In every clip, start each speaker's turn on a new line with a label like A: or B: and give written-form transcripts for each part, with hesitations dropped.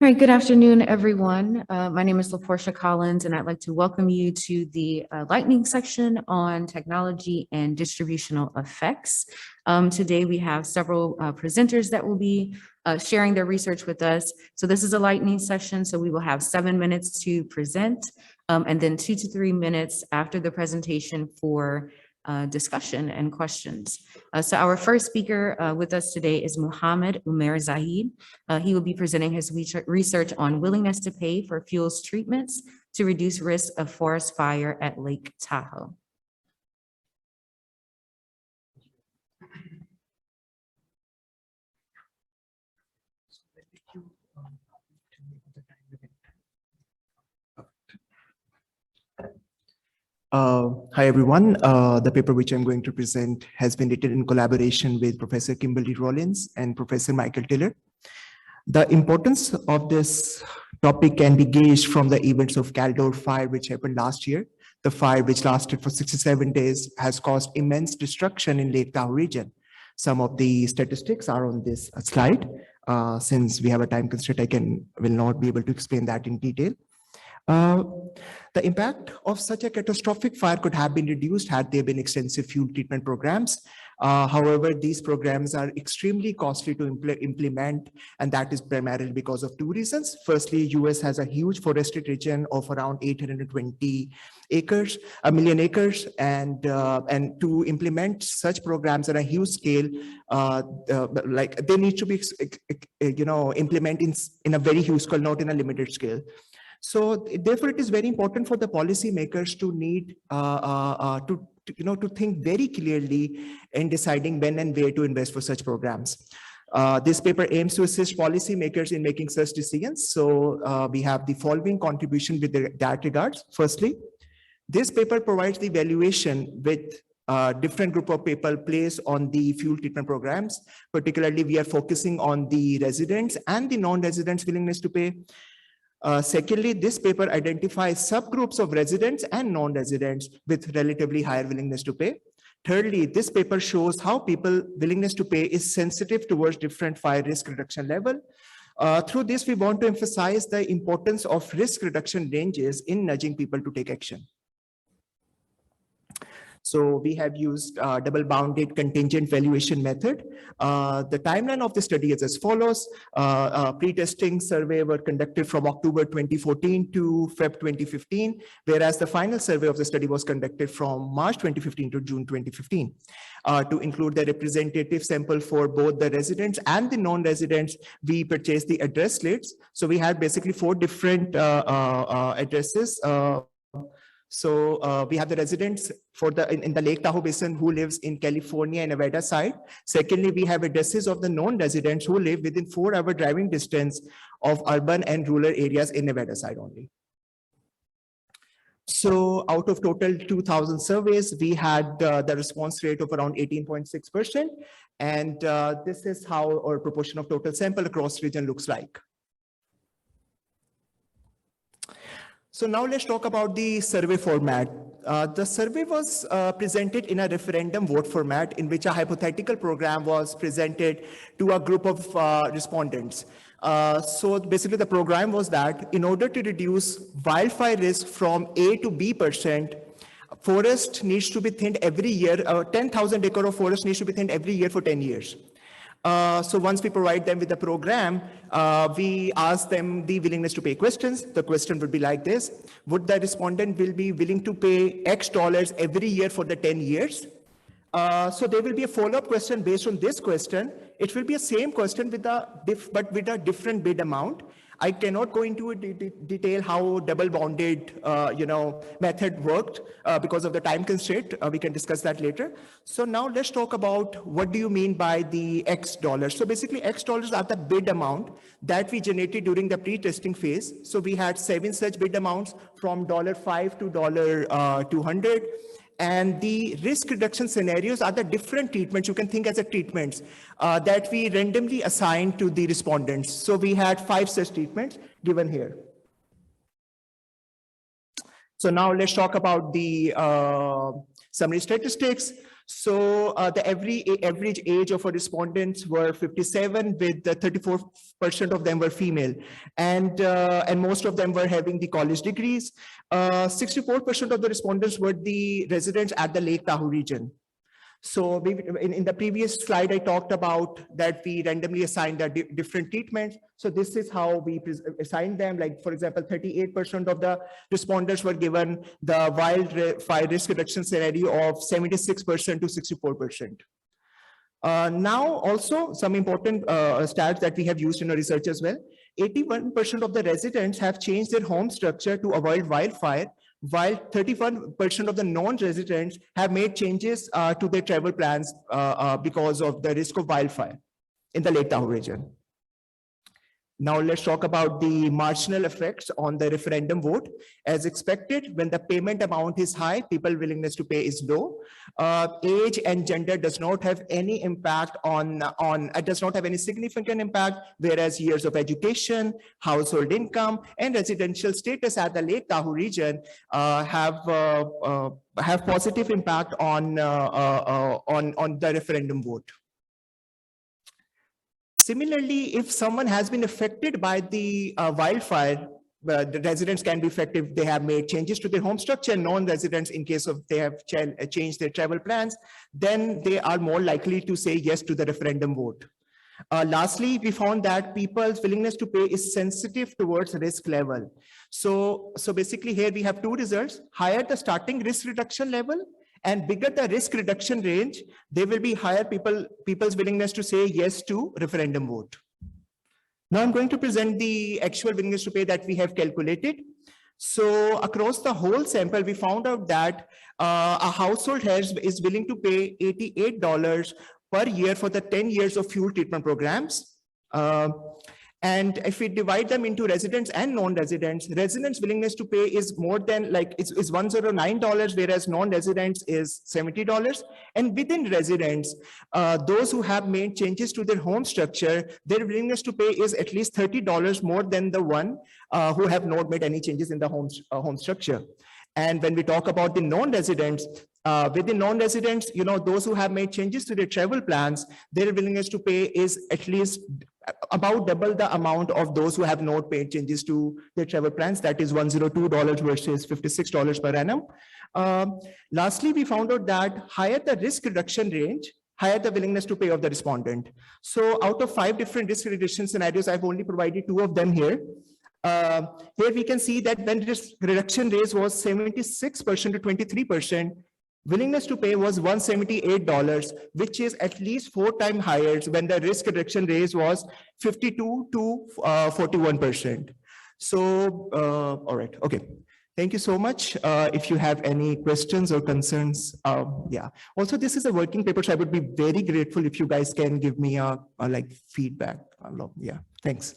A: All right, good afternoon, everyone. My name is LaPortia Collins, and I'd like to welcome you to the lightning section on technology and distributional effects. Today, we have several presenters that will be sharing their research with us. So this is a lightning session, so we will have 7 minutes to present, and then 2 to 3 minutes after the presentation for discussion and questions. So our first speaker with us today is Muhammad Umair Zahid. He will be presenting his research on willingness to pay for fuels treatments to reduce risk of forest fire at Lake Tahoe.
B: Hi, everyone. The paper which I'm going to present has been written in collaboration with Professor Kimberly Rollins and Professor Michael Tiller. The importance of this topic can be gauged from the events of Caldor fire, which happened last year. The fire, which lasted for 67 days, has caused immense destruction in Lake Tahoe region. Some of the statistics are on this slide. Since we have a time constraint, will not be able to explain that in detail. The impact of such a catastrophic fire could have been reduced had there been extensive fuel treatment programs. However, these programs are extremely costly to implement, and that is primarily because of two reasons. Firstly, US has a huge forested region of around 820 acres, a million acres, and to implement such programs on a huge scale, like they need to be, implemented in a very huge scale, not in a limited scale. So therefore, it is very important for the policymakers to need to think very clearly in deciding when and where to invest for such programs. This paper aims to assist policymakers in making such decisions. So we have the following contribution with that regards. Firstly, this paper provides the evaluation with different group of people placed on the fuel treatment programs. Particularly, we are focusing on the residents and the non-residents' willingness to pay. Secondly, this paper identifies subgroups of residents and non-residents with relatively higher willingness to pay. Thirdly, this paper shows how people willingness to pay is sensitive towards different fire risk reduction level. Through this, we want to emphasize the importance of risk reduction ranges in nudging people to take action. So we have used double-bounded contingent valuation method. The timeline of the study is as follows. Pre-testing survey were conducted from October 2014 to Feb 2015, whereas the final survey of the study was conducted from March 2015 to June 2015. To include the representative sample for both the residents and the non-residents, we purchased the address lists. So we had basically 4 different addresses. So we have the residents in the Lake Tahoe Basin who lives in California and Nevada side. Secondly, we have addresses of the non-residents who live within 4-hour driving distance of urban and rural areas in Nevada side only. So out of total 2,000 surveys, we had the response rate of around 18.6%. And this is how our proportion of total sample across region looks like. So now let's talk about the survey format. The survey was presented in a referendum vote format in which a hypothetical program was presented to a group of respondents. So basically the program was that in order to reduce wildfire risk from A to B%, forest needs to be thinned every year. 10,000 acre of forest needs to be thinned every year for 10 years. So once we provide them with the program, we ask them the willingness to pay questions. The question would be like this: would the respondent will be willing to pay X dollars every year for the 10 years? So there will be a follow-up question based on this question. It will be a same question with but with a different bid amount. I cannot go into detail how double-bounded method worked because of the time constraint. We can discuss that later. So now let's talk about what do you mean by the X dollars. So basically X dollars are the bid amount that we generated during the pre-testing phase. So we had 7 such bid amounts from $5 to $200. And the risk reduction scenarios are the different treatments you can think as a treatments that we randomly assigned to the respondents. So we had 5 such treatments given here. So now let's talk about the summary statistics. So the average age of our respondents were 57, with 34% of them were female, and most of them were having the college degrees. 64% of the respondents were the residents at the Lake Tahoe region. So in the previous slide, I talked about that we randomly assigned the different treatments. So this is how we assigned them. Like, for example, 38% of the respondents were given the wildfire risk reduction scenario of 76% to 64%. Now, also some important stats that we have used in our research as well. 81% of the residents have changed their home structure to avoid wildfire, while 31% of the non-residents have made changes to their travel plans because of the risk of wildfire in the Lake Tahoe region. Now let's talk about the marginal effects on the referendum vote. As expected, when the payment amount is high, people willingness to pay is low. Age and gender does not have any impact does not have any significant impact, whereas years of education, household income, and residential status at the Lake Tahoe region have positive impact on the referendum vote. Similarly, if someone has been affected by the wildfire, the residents can be affected if they have made changes to their home structure. Non-residents, in case of they have changed their travel plans, then they are more likely to say yes to the referendum vote. Lastly, we found that people's willingness to pay is sensitive towards risk level. So basically here we have two results: higher the starting risk reduction level, and bigger the risk reduction range, there will be higher people's willingness to say yes to referendum vote. Now I'm going to present the actual willingness to pay that we have calculated. So across the whole sample, we found out that a household is willing to pay $88 per year for the 10 years of fuel treatment programs. And if we divide them into residents and non-residents, residents' willingness to pay is more than is $109, whereas non-residents is $70. And within residents, those who have made changes to their home structure, their willingness to pay is at least $30 more than the one who have not made any changes in the home structure. And when we talk about the non-residents, within non-residents, those who have made changes to their travel plans, their willingness to pay is at least about double the amount of those who have not made changes to their travel plans. That is $102 versus $56 per annum. Lastly, we found out that higher the risk reduction range, higher the willingness to pay of the respondent. So out of 5 different risk reduction scenarios, I've only provided 2 of them here. Here we can see that when risk reduction rate was 76% to 23%, willingness to pay was $178, which is at least 4 times higher when the risk reduction rate was 52 to 41%. So, all right, okay. Thank you so much. If you have any questions or concerns, yeah. Also, this is a working paper, so I would be very grateful if you guys can give me a feedback. Yeah, thanks.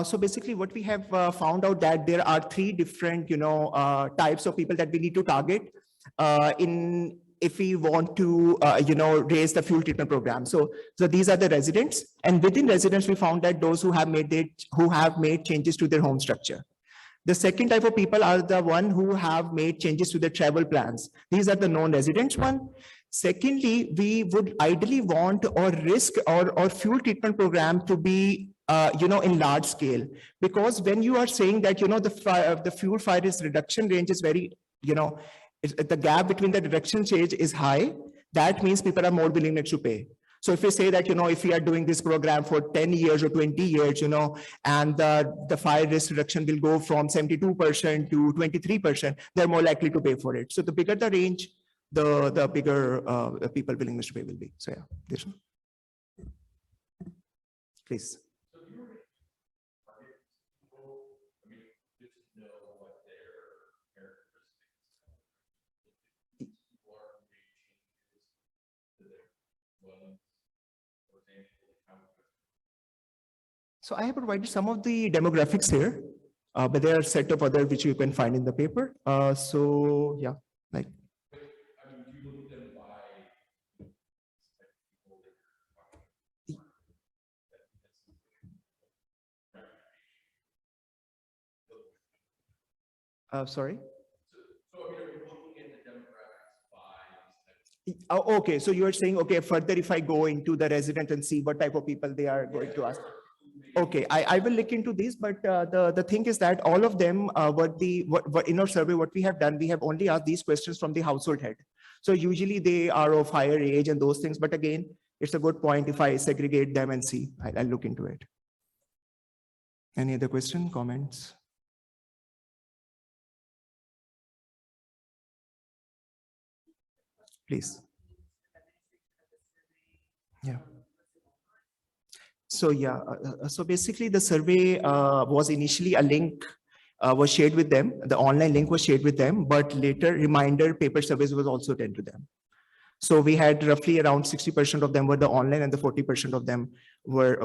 B: So basically what we have found out that there are 3 different, types of people that we need to target if we want to, raise the fuel treatment program. So these are the residents, and within residents, we found that those who have made changes to their home structure. The second type of people are the one who have made changes to their travel plans. These are the non-residents one. Secondly, we would ideally want our risk or fuel treatment program to be in large scale, because when you are saying that the fuel fire risk reduction range is very the gap between the reduction range is high, that means people are more willing to pay. So if we say that if we are doing this program for 10 years or 20 years, and the fire risk reduction will go from 72% to 23%, they're more likely to pay for it. So the bigger the range, the bigger people willingness to pay will be. So yeah, this one. Please. So I have provided some of the demographics here, but there are a set of other which you can find in the paper. So yeah, Sorry? Oh, okay, so you're saying, okay, further if I go into the resident and see what type of people they are going to ask. Okay, I will look into this, but the thing is that all of them, what in our survey, what we have done, we have only asked these questions from the household head. So usually they are of higher age and those things, but again, it's a good point if I segregate them and see, I'll look into it. Any other question, comments? Please. Yeah. So yeah, so basically the survey was initially a link was shared with them. The online link was shared with them, but later reminder paper surveys was also sent to them. So we had roughly around 60% of them were the online and the 40% of them were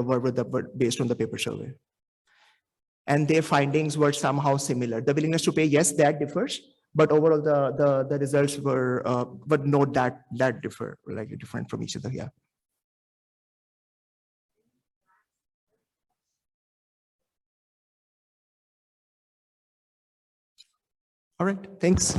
B: based on the paper survey. And their findings were somehow similar. The willingness to pay, yes, that differs, but overall the results were but not that differ, like different from each other. Yeah. All right, thanks.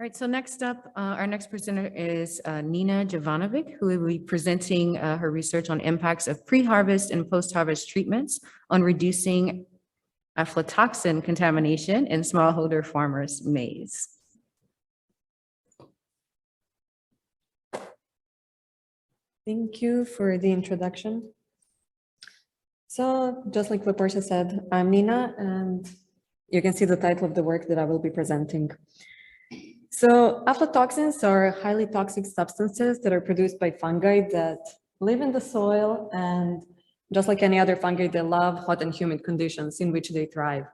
A: All right, so next up, our next presenter is Nina Jovanovic, who will be presenting her research on impacts of pre-harvest and post-harvest treatments on reducing aflatoxin contamination in smallholder farmers' maize.
C: Thank you for the introduction. So just like Laportia said, I'm Nina, and you can see the title of the work that I will be presenting. So aflatoxins are highly toxic substances that are produced by fungi that live in the soil, and just like any other fungi, they love hot and humid conditions in which they thrive.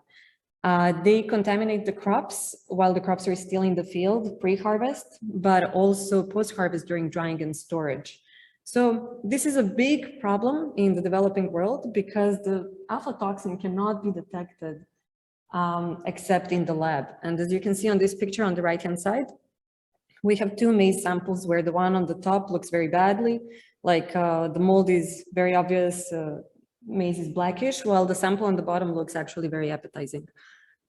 C: They contaminate the crops while the crops are still in the field pre-harvest, but also post-harvest during drying and storage. So this is a big problem in the developing world because the aflatoxin cannot be detected except in the lab. And as you can see on this picture on the right-hand side, we have two maize samples where the one on the top looks very badly, like the mold is very obvious, maize is blackish, while the sample on the bottom looks actually very appetizing.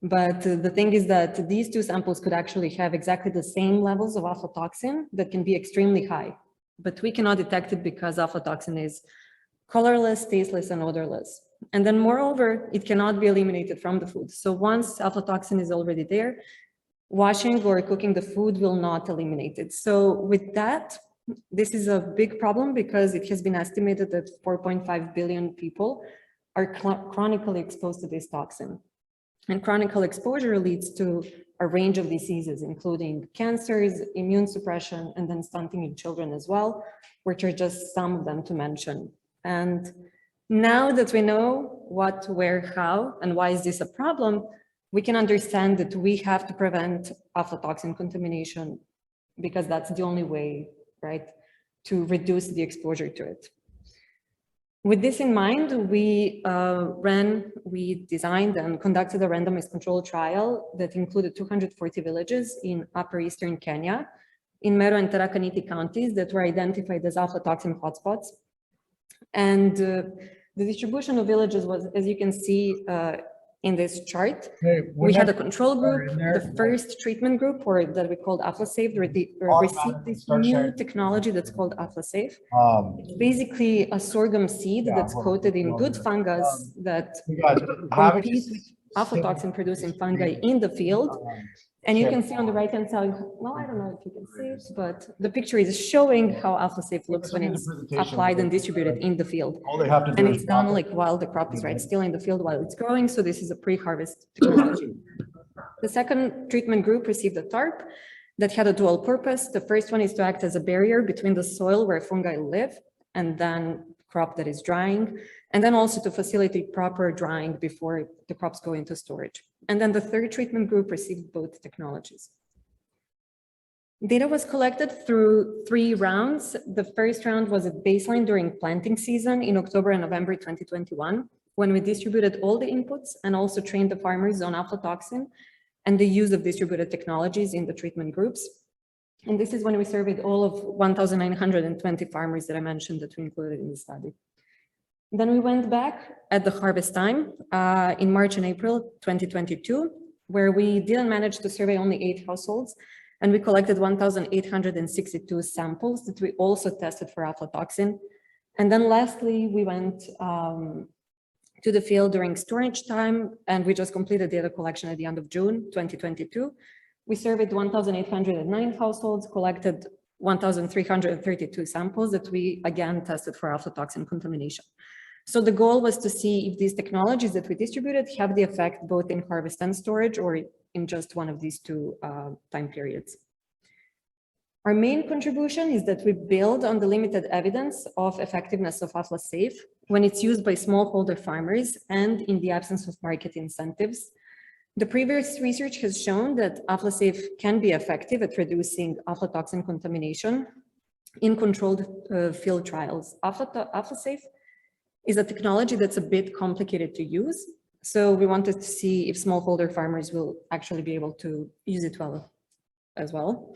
C: But the thing is that these two samples could actually have exactly the same levels of aflatoxin that can be extremely high, but we cannot detect it because aflatoxin is colorless, tasteless, and odorless. And then moreover, it cannot be eliminated from the food. So once aflatoxin is already there, washing or cooking the food will not eliminate it. So with that, this is a big problem because it has been estimated that 4.5 billion people are chronically exposed to this toxin. And chronic exposure leads to a range of diseases, including cancers, immune suppression, and then stunting in children as well, which are just some of them to mention. And now that we know what, where, how, and why is this a problem, we can understand that we have to prevent aflatoxin contamination because that's the only way, right, to reduce the exposure to it. With this in mind, we designed and conducted a randomized control trial that included 240 villages in upper eastern Kenya, in Meru and Tharaka Nithi counties that were identified as aflatoxin hotspots. And the distribution of villages was, as you can see in this chart, we had a control group, the first treatment group, or that we called AflaSafe, received this new technology that's called AflaSafe. It's basically a sorghum seed that's coated in good fungus that competes with aflatoxin producing fungi in the field. And you can see on the right-hand side, well, I don't know if you can see it, but the picture is showing how AflaSafe looks when it's applied and distributed in the field. And it's done like while the crop is still in the field while it's growing. So this is a pre-harvest technology. The second treatment group received a tarp that had a dual purpose. The first one is to act as a barrier between the soil where fungi live and then crop that is drying. and then also to facilitate proper drying before the crops go into storage. And then the third treatment group received both technologies. Data was collected through 3 rounds. The first round was at baseline during planting season in October and November 2021, when we distributed all the inputs and also trained the farmers on aflatoxin and the use of distributed technologies in the treatment groups. And this is when we surveyed all of 1,920 farmers that I mentioned that we included in the study. Then we went back at the harvest time in March and April 2022, where we didn't manage to survey only 8 households, and we collected 1,862 samples that we also tested for aflatoxin. And then lastly, we went to the field during storage time, and we just completed data collection at the end of June 2022. We surveyed 1,809 households, collected 1,332 samples that we again tested for aflatoxin contamination. So the goal was to see if these technologies that we distributed have the effect both in harvest and storage or in just one of these 2 time periods. Our main contribution is that we build on the limited evidence of effectiveness of AflaSafe when it's used by smallholder farmers and in the absence of market incentives. The previous research has shown that AflaSafe can be effective at reducing aflatoxin contamination in controlled field trials. AflaSafe is a technology that's a bit complicated to use. So we wanted to see if smallholder farmers will actually be able to use it well as well.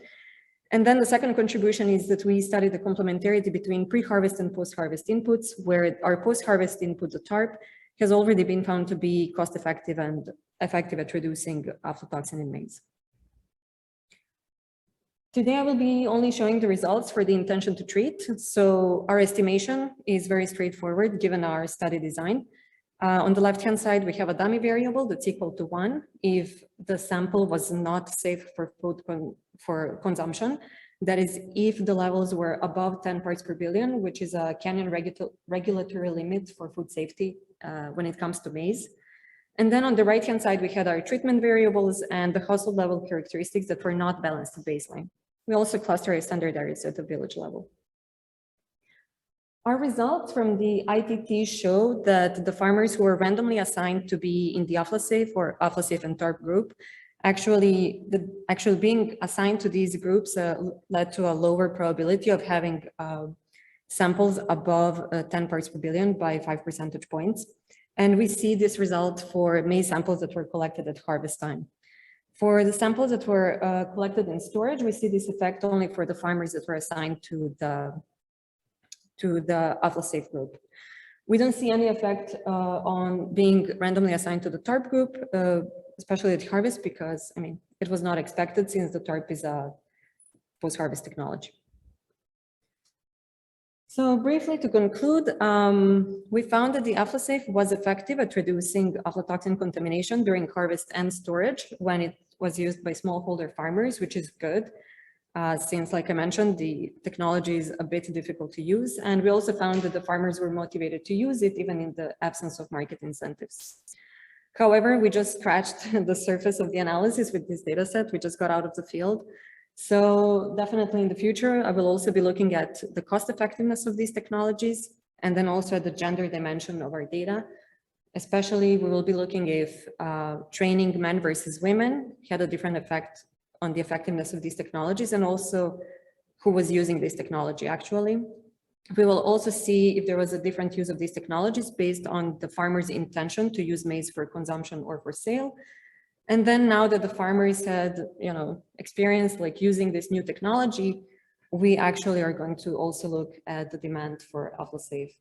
C: And then the second contribution is that we studied the complementarity between pre-harvest and post-harvest inputs, where our post-harvest input, the TARP, has already been found to be cost-effective and effective at reducing aflatoxin in maize. Today, I will be only showing the results for the intention to treat. So our estimation is very straightforward given our study design. On the left-hand side, we have a dummy variable that's equal to 1 if the sample was not safe for for consumption. That is, if the levels were above 10 parts per billion, which is a Kenyan regulatory limit for food safety when it comes to maize. And then on the right-hand side, we had our treatment variables and the household level characteristics that were not balanced at baseline. We also cluster our standard areas at the village level. Our results from the ITT show that the farmers who were randomly assigned to be in the AflaSafe or AflaSafe and TARP group, actually being assigned to these groups led to a lower probability of having samples above 10 parts per billion by 5 percentage points. And we see this result for maize samples that were collected at harvest time. For the samples that were collected in storage, we see this effect only for the farmers that were assigned to the AflaSafe group. We don't see any effect on being randomly assigned to the TARP group, especially at harvest, because I mean, it was not expected since the TARP is a post-harvest technology. So briefly to conclude, we found that the AflaSafe was effective at reducing aflatoxin contamination during harvest and storage when it was used by smallholder farmers, which is good. Since, like I mentioned, the technology is a bit difficult to use. And we also found that the farmers were motivated to use it even in the absence of market incentives. However, we just scratched the surface of the analysis with this data set. We just got out of the field. So definitely in the future, I will also be looking at the cost effectiveness of these technologies and then also at the gender dimension of our data. Especially, we will be looking if training men versus women had a different effect on the effectiveness of these technologies and also who was using this technology actually. We will also see if there was a different use of these technologies based on the farmer's intention to use maize for consumption or for sale. And then now that the farmers had, experience like using this new technology, we actually are going to also look at the demand for AflaSafe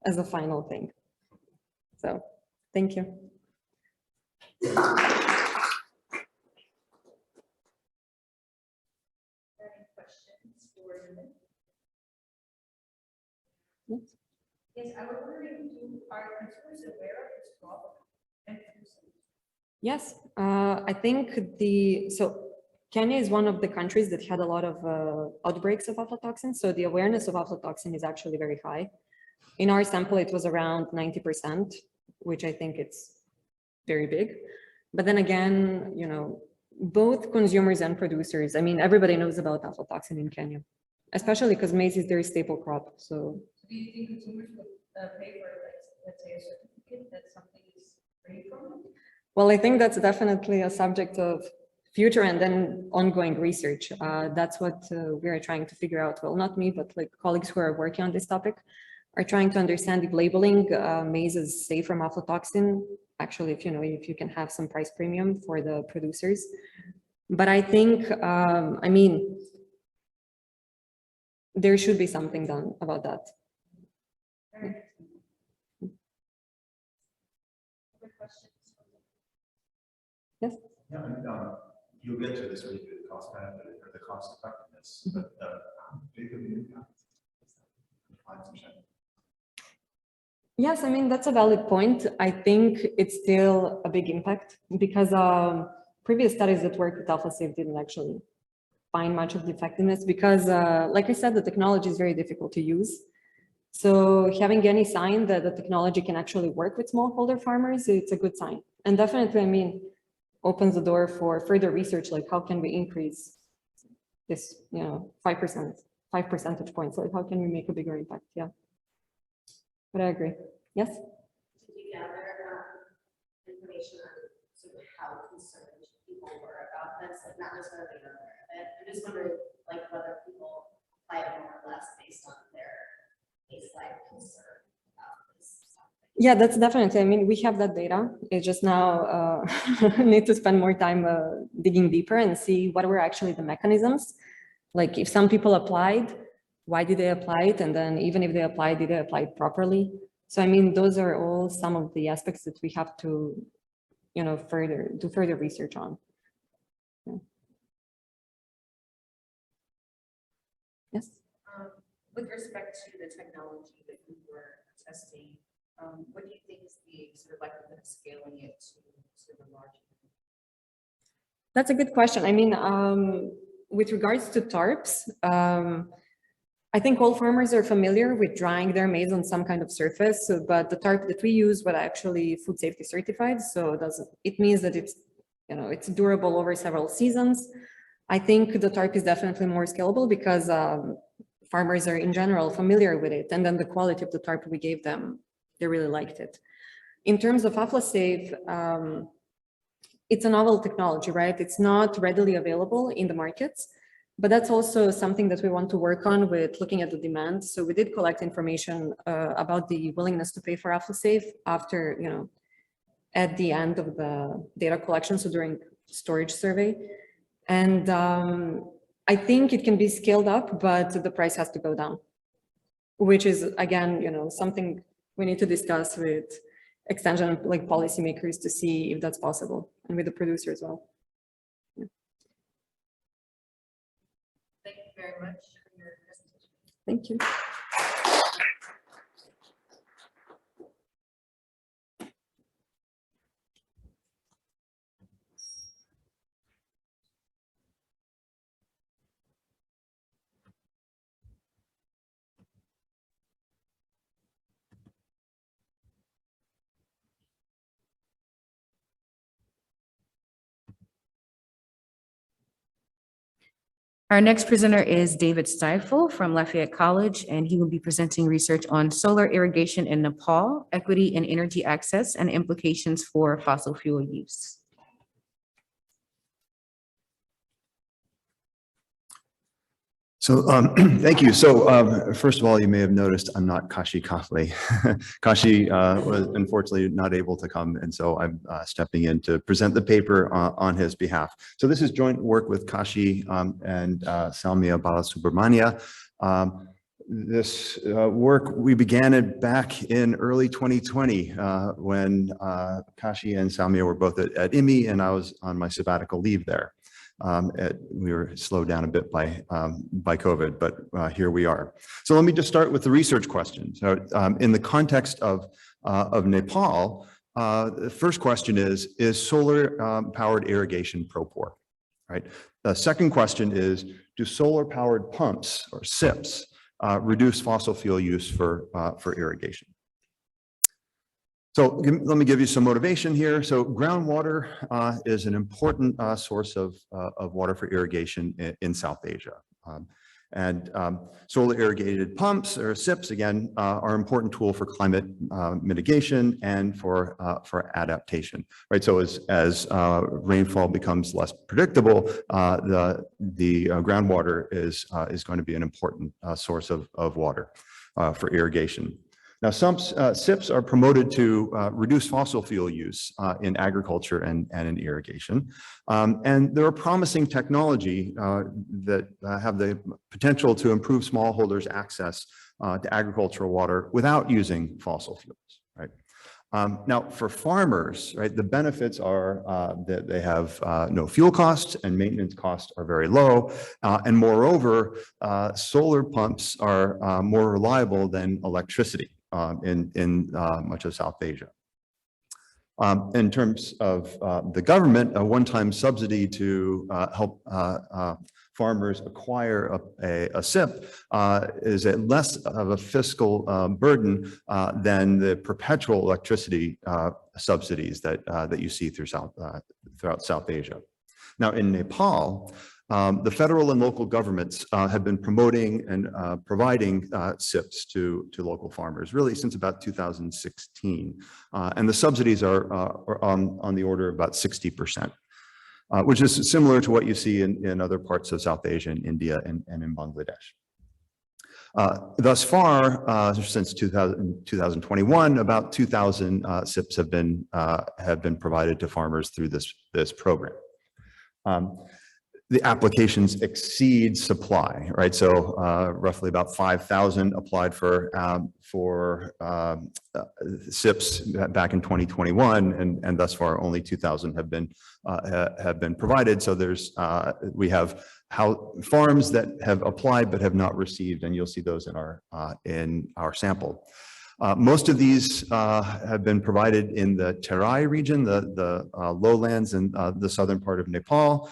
C: as a final thing. So, thank you.
D: Yes, I was wondering, are consumers aware of this problem?
C: Yes, I think Kenya is one of the countries that had a lot of outbreaks of aflatoxin. So the awareness of aflatoxin is actually very high. In our sample, it was around 90%, which I think it's very big. But then again, both consumers and producers, I mean, everybody knows about aflatoxin in Kenya, especially because maize is their staple crop. So
D: do you think consumers would pay for, like, let's say, a certificate that something is free from it?
C: Well, I think that's definitely a subject of future and then ongoing research. That's what we are trying to figure out. Well, not me, but like colleagues who are working on this topic are trying to understand if labeling maize as safe from aflatoxin. Actually, if you can have some price premium for the producers. But I think, I mean, there should be something done about that.
D: Other questions?
C: Yes.
E: Yeah, and you'll get to this when you do the cost benefit or the cost effectiveness, but how big of an impact is that?
C: Yes, I mean, that's a valid point. I think it's still a big impact because previous studies that worked with AlphaSafe didn't actually find much of the effectiveness because, like I said, the technology is very difficult to use. So having any sign that the technology can actually work with smallholder farmers, it's a good sign. And definitely, I mean, opens the door for further research, like how can we increase this, 5%, 5 percentage points, like how can we make a bigger impact? Yeah. But I agree. Yes?
F: Did you gather information on sort of how concerned people were about this? Like not necessarily aware of it. I'm just wondering like whether people apply it more or less based on their baseline concern about this topic.
C: Yeah, that's definitely, I mean, we have that data. It's just now need to spend more time digging deeper and see what were actually the mechanisms. Like if some people applied, why did they apply it? And then even if they applied, did they apply it properly? So, I mean, those are all some of the aspects that we have to, do further research on. Yeah. Yes.
A: With respect to the technology that we were testing, what do you think is the sort of likelihood of scaling it to sort of large?
C: That's a good question. I mean, with regards to tarps, I think all farmers are familiar with drying their maize on some kind of surface, but the tarp that we use was actually food safety certified. So it means that it's durable over several seasons. I think the tarp is definitely more scalable because farmers are in general familiar with it. And then the quality of the tarp we gave them, they really liked it. In terms of AflaSafe, it's a novel technology, right? It's not readily available in the markets. But that's also something that we want to work on with looking at the demand. So we did collect information about the willingness to pay for AflaSafe after, at the end of the data collection, so during storage survey. And I think it can be scaled up, but the price has to go down, which is, again, something we need to discuss with extension, like policymakers to see if that's possible and with the producer as well.
A: Thank you very much for your presentation.
C: Thank you.
A: Our next presenter is David Stiefel from Lafayette College, and he will be presenting research on solar irrigation in Nepal, equity in energy access, and implications for fossil fuel use.
E: So thank you. So first of all, you may have noticed I'm not Kashi Kafle. Kashi was unfortunately not able to come, and so I'm stepping in to present the paper on his behalf. So this is joint work with Kashi and Salmia Balasubramania. This work, we began it back in early 2020 when Kashi and Salmia were both at IMI and I was on my sabbatical leave there. We were slowed down a bit by COVID, but here we are. So let me just start with the research question. So in the context of Nepal, the first question is solar powered irrigation pro-poor, right? The second question is, do solar powered pumps or SIPs reduce fossil fuel use for irrigation? So let me give you some motivation here. So groundwater is an important source of water for irrigation in South Asia. And solar irrigated pumps, or SIPs, again, are an important tool for climate mitigation and for adaptation, right? So as rainfall becomes less predictable, the groundwater is going to be an important source of water for irrigation. Now, some SIPs are promoted to reduce fossil fuel use in agriculture and in irrigation. And they're a promising technology that have the potential to improve smallholders' access to agricultural water without using fossil fuels, right? Now, for farmers, right, the benefits are that they have no fuel costs and maintenance costs are very low. And moreover, solar pumps are more reliable than electricity in much of South Asia. In terms of the government, a one-time subsidy to help farmers acquire a SIP is less of a fiscal burden than the perpetual electricity subsidies that you see throughout South Asia. Now, in Nepal, the federal and local governments have been promoting and providing SIPs to local farmers really since about 2016. And the subsidies are on the order of about 60%. Which is similar to what you see in other parts of South Asia, in India, and in Bangladesh. Thus far, since 2021, about 2,000 SIPs have been provided to farmers through this program. The applications exceed supply, right? So roughly about 5,000 applied for SIPs back in 2021, and thus far only 2,000 have been provided. So we have farms that have applied but have not received, and you'll see those in our sample. Most of these have been provided in the Terai region, the lowlands in the southern part of Nepal,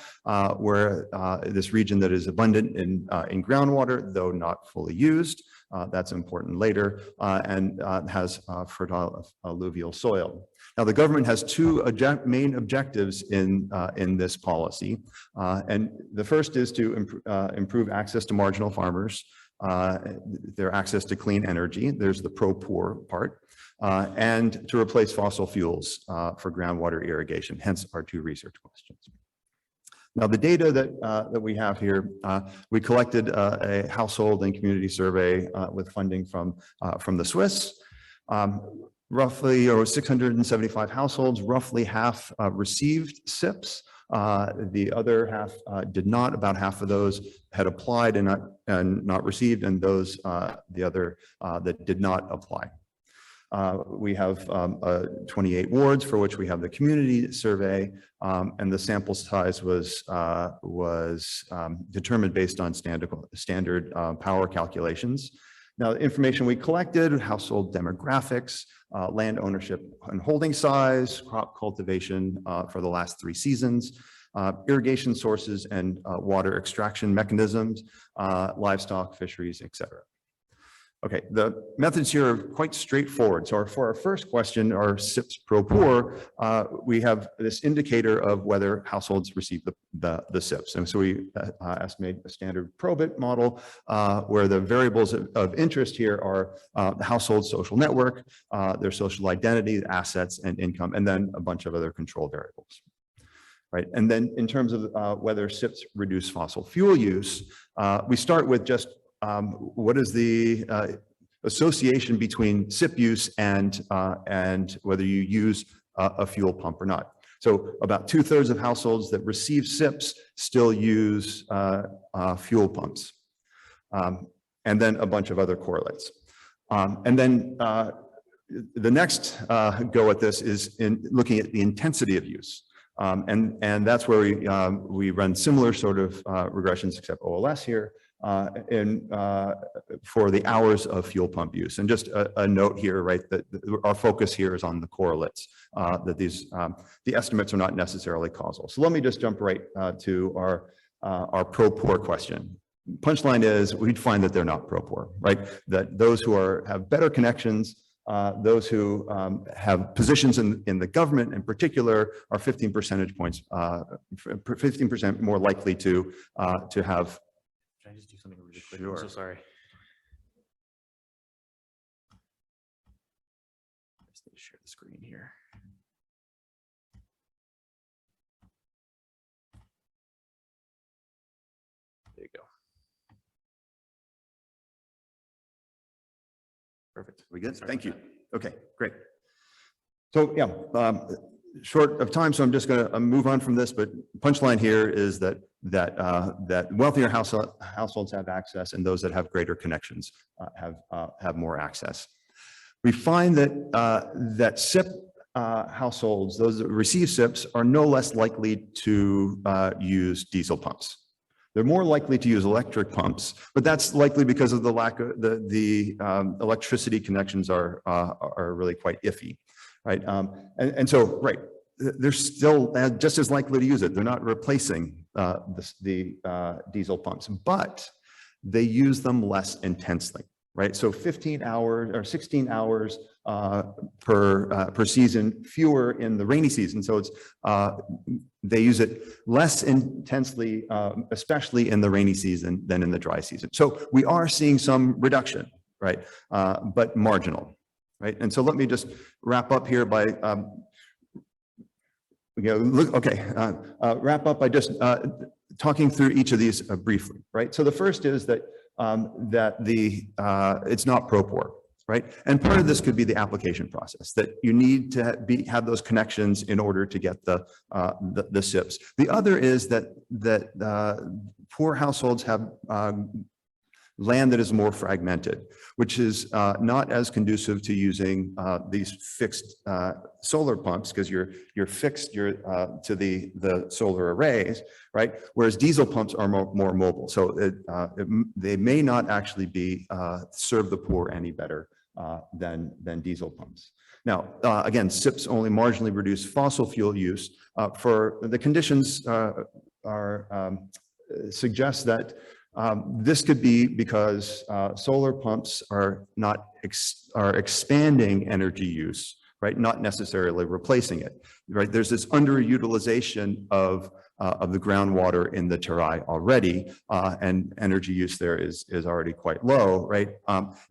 E: where this region that is abundant in groundwater, though not fully used. That's important later, and has fertile alluvial soil. Now, the government has two main objectives in this policy, and the first is to improve access to marginal farmers, their access to clean energy. There's the pro-poor part, and to replace fossil fuels for groundwater irrigation, hence our two research questions. Now, the data that we have here, we collected a household and community survey with funding from the Swiss. Roughly 675 households, roughly half received SIPs. The other half did not. About half of those had applied and not received, and those the other that did not apply. We have 28 wards for which we have the community survey, and the sample size was determined based on standard power calculations. Now, the information we collected: household demographics, land ownership and holding size, crop cultivation for the last 3 seasons, irrigation sources and water extraction mechanisms, livestock, fisheries, etc. Okay, the methods here are quite straightforward. So for our first question, our SIPs pro-poor, we have this indicator of whether households receive the SIPs. And so we estimate a standard probit model where the variables of interest here are the household social network, their social identity, assets, and income, and then a bunch of other control variables. Right, and then in terms of whether SIPs reduce fossil fuel use, we start with just what is the association between SIP use and whether you use a fuel pump or not. So about 2/3 of households that receive SIPs still use fuel pumps, and then a bunch of other correlates. And then the next go at this is in looking at the intensity of use. And that's where we run similar sort of regressions, except OLS here, for the hours of fuel pump use. And just a note here, right, that our focus here is on the correlates, that the estimates are not necessarily causal. So let me just jump right to our pro-poor question. Punchline is we'd find that they're not pro-poor, right? That those who have better connections, those who have positions in the government in particular are 15 percentage points, 15% more likely to have
G: Can I just do something really quick? I'm
E: Sure.
G: so sorry. I just need to share the screen here. There you go. Perfect.
E: We good?
G: Sorry
E: Thank you.
G: about
E: Okay, great. So yeah, short of time, so I'm just going to move on from this. But punchline here is that wealthier households have access, and those that have greater connections have more access. We find that SIP households, those that receive SIPs, are no less likely to use diesel pumps. They're more likely to use electric pumps, but that's likely because of the lack of the electricity connections are really quite iffy, right? And so, right, they're still just as likely to use it. They're not replacing the diesel pumps, but they use them less intensely, right? So 15 hours or 16 hours per season, fewer in the rainy season. So it's they use it less intensely, especially in the rainy season than in the dry season. So we are seeing some reduction, right? But marginal, right? And so let me just wrap up here by wrap up by just talking through each of these briefly, right? So the first is that it's not pro-poor, right? And part of this could be the application process, that you need to have those connections in order to get the SIPs. The other is that poor households have land that is more fragmented, which is not as conducive to using these fixed solar pumps, because you're fixed to the solar arrays, right? Whereas diesel pumps are more mobile. So they may not actually serve the poor any better than diesel pumps. Now, again, SIPs only marginally reduce fossil fuel use. For the conditions suggest that this could be because solar pumps are expanding energy use, right? Not necessarily replacing it, right? There's this underutilization of the groundwater in the Terai already, and energy use there is already quite low, right?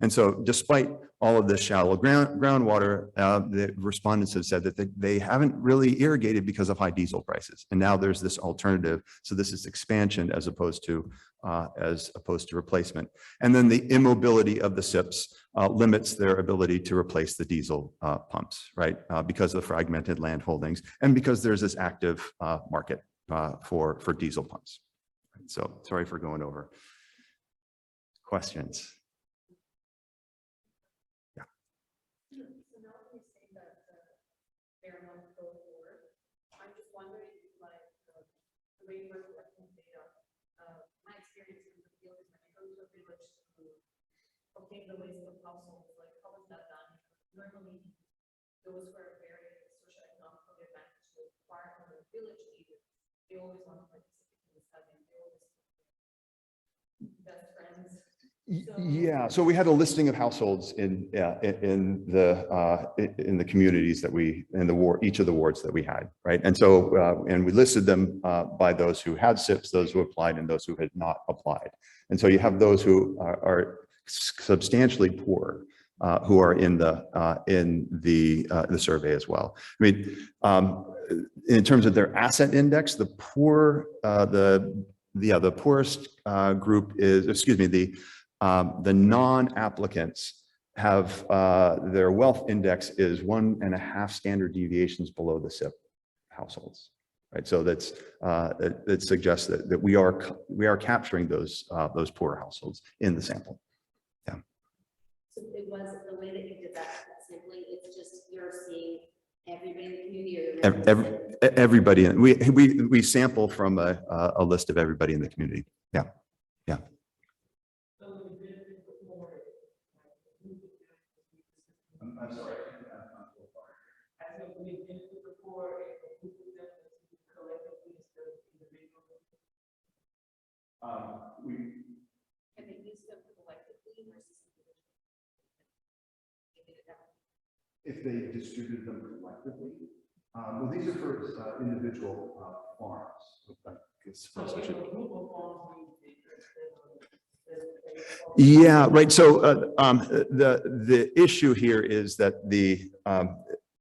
E: And so despite all of this shallow groundwater, the respondents have said that they haven't really irrigated because of high diesel prices. And now there's this alternative. So this is expansion as opposed to replacement. And then the immobility of the SIPs limits their ability to replace the diesel pumps, right? Because of fragmented land holdings and because there's this active market for diesel pumps. So sorry for going over. Questions?
D: So now that you say that they're not pro-poor, I'm just wondering, like, the way we're collecting data, my experience in the field is when I go to a village to obtain the waste of households, like, how is that done? Normally, those who are very socioeconomically advantaged with part of the village leader, they always want to participate in the study, they always best friends.
E: Yeah, so we had a listing of households in the communities that each of the wards that we had, right? And so and we listed them by those who had SIPs, those who applied, and those who had not applied. And so you have those who are substantially poor, who are in the survey as well. I mean, in terms of their asset index, the poorest group is, excuse me, the non-applicants have their wealth index is 1.5 standard deviations below the SIP households, right? So that suggests that we are capturing those poor households in the sample. Yeah.
F: So it was the way that you did that simply, it's just you're seeing everybody in the community.
E: Everybody, we sample from a list of everybody in the community. Yeah, yeah. I'm sorry.
D: Can they use them collectively versus individually?
E: If they distribute them collectively, well, these are for individual farms. I guess first I should. Yeah, right. So the issue here is that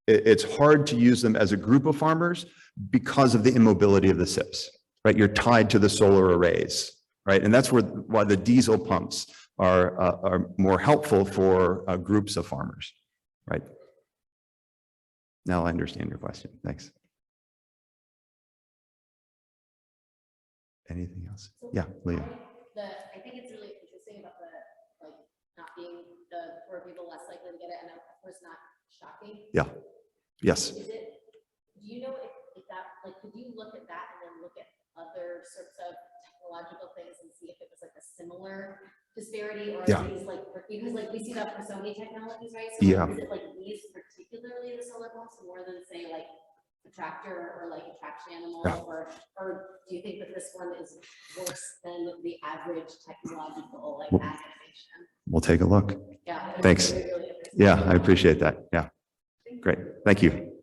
E: it's hard to use them as a group of farmers because of the immobility of the SIPs, right? You're tied to the solar arrays, right? And that's why the diesel pumps are more helpful for groups of farmers, right? Now I understand your question. Thanks. Anything else? Yeah, Leah.
F: I think it's really interesting about not being for people less likely to get it, and of course not shocking.
E: Yeah. Yes.
F: Do you know if that, could you look at that and then look at other sorts of technological things and see if it was a similar disparity, or
E: Yeah.
F: these because we see that for so many technologies, right? So
E: Yeah.
F: is it these particularly the solar pumps more than say a tractor or a traction animal,
E: Yeah.
F: or do you think that this one is worse than the average technological adaptation?
E: We'll take a look.
F: Yeah.
E: Thanks.
F: Really
E: Yeah, I appreciate that. Yeah. Great. Thank you.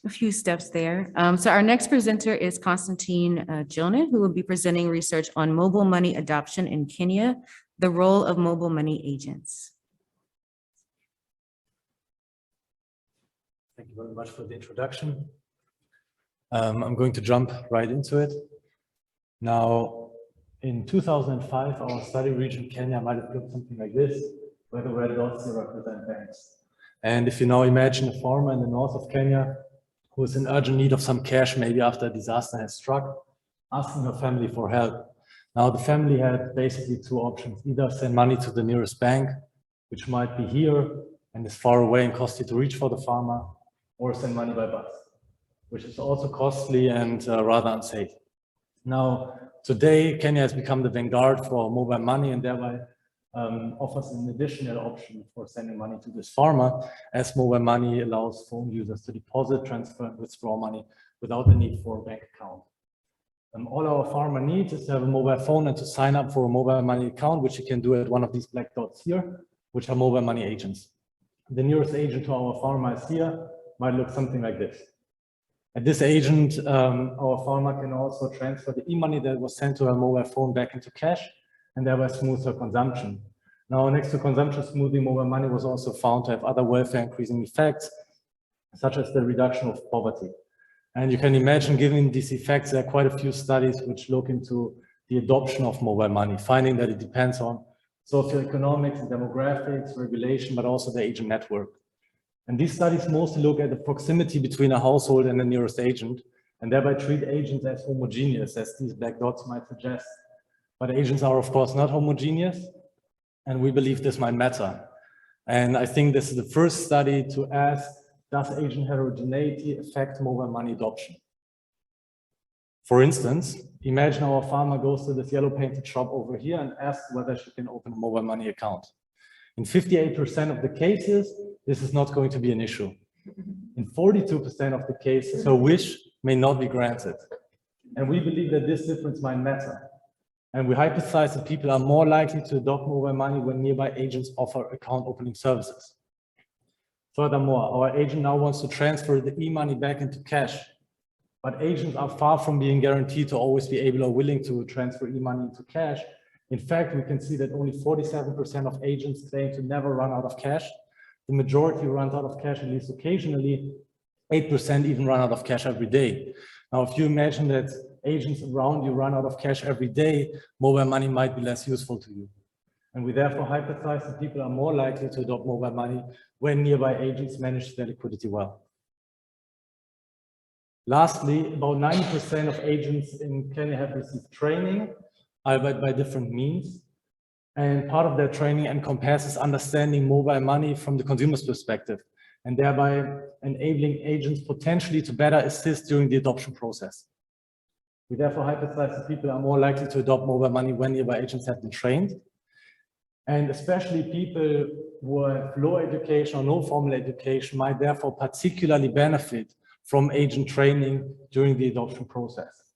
A: A few steps there. So our next presenter is Constantine Gilnet, who will be presenting research on mobile money adoption in Kenya, the role of mobile money agents.
H: Thank you very much for the introduction. I'm going to jump right into it. Now, in 2005, our study region, Kenya, might have looked something like this, where the red dots here represent banks. And if you now imagine a farmer in the north of Kenya who is in urgent need of some cash, maybe after a disaster has struck, asking her family for help. Now, the family had basically two options: either send money to the nearest bank, which might be here and is far away and costly to reach for the farmer, or send money by bus, which is also costly and rather unsafe. Now, today, Kenya has become the vanguard for mobile money and thereby offers an additional option for sending money to this farmer, as mobile money allows phone users to deposit, transfer, and withdraw money without the need for a bank account. All our farmer needs is to have a mobile phone and to sign up for a mobile money account, which you can do at one of these black dots here, which are mobile money agents. The nearest agent to our farmer is here, might look something like this. At this agent, our farmer can also transfer the e-money that was sent to her mobile phone back into cash and thereby smooth her consumption. Now, next to consumption smoothing, mobile money was also found to have other welfare increasing effects, such as the reduction of poverty. And you can imagine, given these effects, there are quite a few studies which look into the adoption of mobile money, finding that it depends on socioeconomics and demographics, regulation, but also the agent network. And these studies mostly look at the proximity between a household and the nearest agent, and thereby treat agents as homogeneous, as these black dots might suggest. But agents are, of course, not homogeneous, and we believe this might matter. And I think this is the first study to ask, does agent heterogeneity affect mobile money adoption? For instance, imagine our farmer goes to this yellow painted shop over here and asks whether she can open a mobile money account. In 58% of the cases, this is not going to be an issue. In 42% of the cases, her wish may not be granted. And we believe that this difference might matter. And we hypothesize that people are more likely to adopt mobile money when nearby agents offer account opening services. Furthermore, our agent now wants to transfer the e-money back into cash, but agents are far from being guaranteed to always be able or willing to transfer e-money into cash. In fact, we can see that only 47% of agents claim to never run out of cash. The majority runs out of cash at least occasionally. 8% even run out of cash every day. Now, if you imagine that agents around you run out of cash every day, mobile money might be less useful to you. And we therefore hypothesize that people are more likely to adopt mobile money when nearby agents manage their liquidity well. Lastly, about 90% of agents in Kenya have received training, albeit by different means. And part of their training encompasses understanding mobile money from the consumer's perspective, and thereby enabling agents potentially to better assist during the adoption process. We therefore hypothesize that people are more likely to adopt mobile money when nearby agents have been trained. And especially people who have low education or no formal education might therefore particularly benefit from agent training during the adoption process.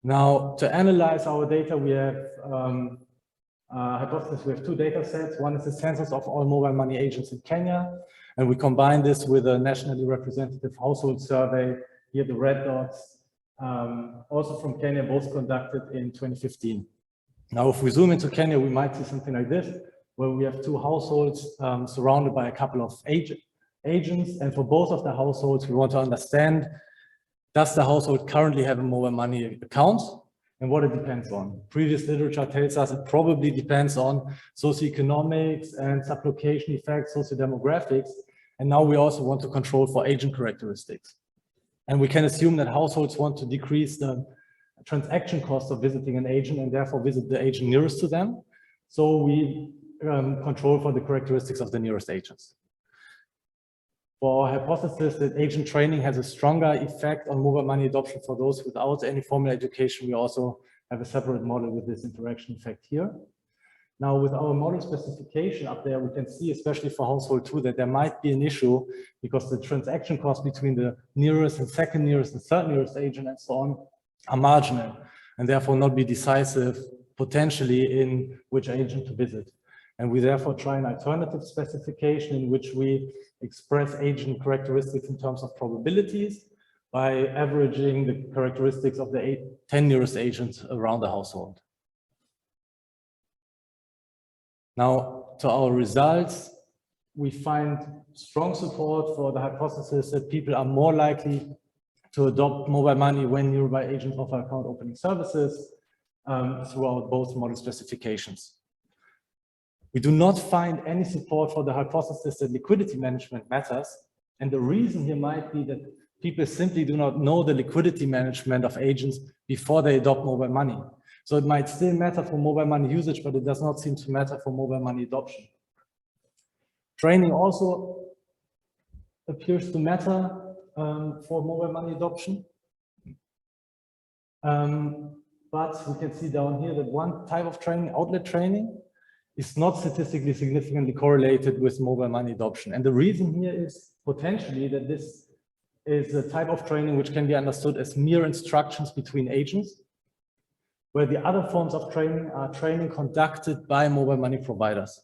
H: Now, to analyze our data, we have hypothesis. We have two data sets. One is the census of all mobile money agents in Kenya, and we combine this with a nationally representative household survey. Here, the red dots, also from Kenya, both conducted in 2015. Now, if we zoom into Kenya, we might see something like this, where we have two households surrounded by a couple of agents. And for both of the households, we want to understand, does the household currently have a mobile money account and what it depends on? Previous literature tells us it probably depends on socioeconomics and sublocation effects, sociodemographics. And now we also want to control for agent characteristics. And we can assume that households want to decrease the transaction cost of visiting an agent and therefore visit the agent nearest to them. So we control for the characteristics of the nearest agents. For our hypothesis that agent training has a stronger effect on mobile money adoption for those without any formal education, we also have a separate model with this interaction effect here. Now, with our model specification up there, we can see, especially for household 2, that there might be an issue because the transaction costs between the nearest and second nearest and third nearest agent and so on are marginal and therefore not be decisive potentially in which agent to visit. And we therefore try an alternative specification in which we express agent characteristics in terms of probabilities by averaging the characteristics of the 10 nearest agents around the household. Now, to our results, we find strong support for the hypothesis that people are more likely to adopt mobile money when nearby agents offer account opening services throughout both model specifications. We do not find any support for the hypothesis that liquidity management matters. And the reason here might be that people simply do not know the liquidity management of agents before they adopt mobile money. So it might still matter for mobile money usage, but it does not seem to matter for mobile money adoption. Training also appears to matter for mobile money adoption. But we can see down here that one type of training, outlet training, is not statistically significantly correlated with mobile money adoption. And the reason here is potentially that this is a type of training which can be understood as mere instructions between agents, where the other forms of training are training conducted by mobile money providers.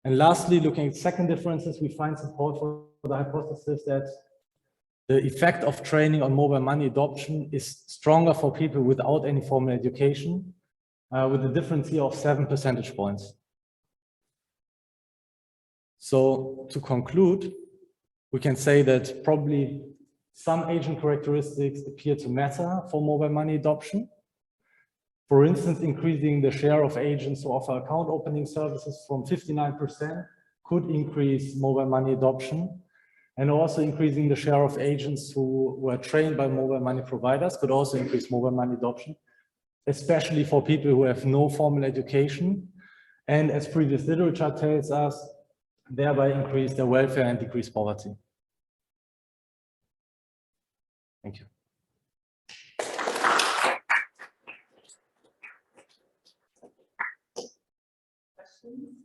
H: And lastly, looking at second differences, we find support for the hypothesis that the effect of training on mobile money adoption is stronger for people without any formal education, with a difference here of 7 percentage points. So to conclude, we can say that probably some agent characteristics appear to matter for mobile money adoption. For instance, increasing the share of agents who offer account opening services from 59% could increase mobile money adoption. And also increasing the share of agents who were trained by mobile money providers could also increase mobile money adoption, especially for people who have no formal education. And as previous literature tells us, thereby increase their welfare and decrease poverty. Thank you.
A: Questions?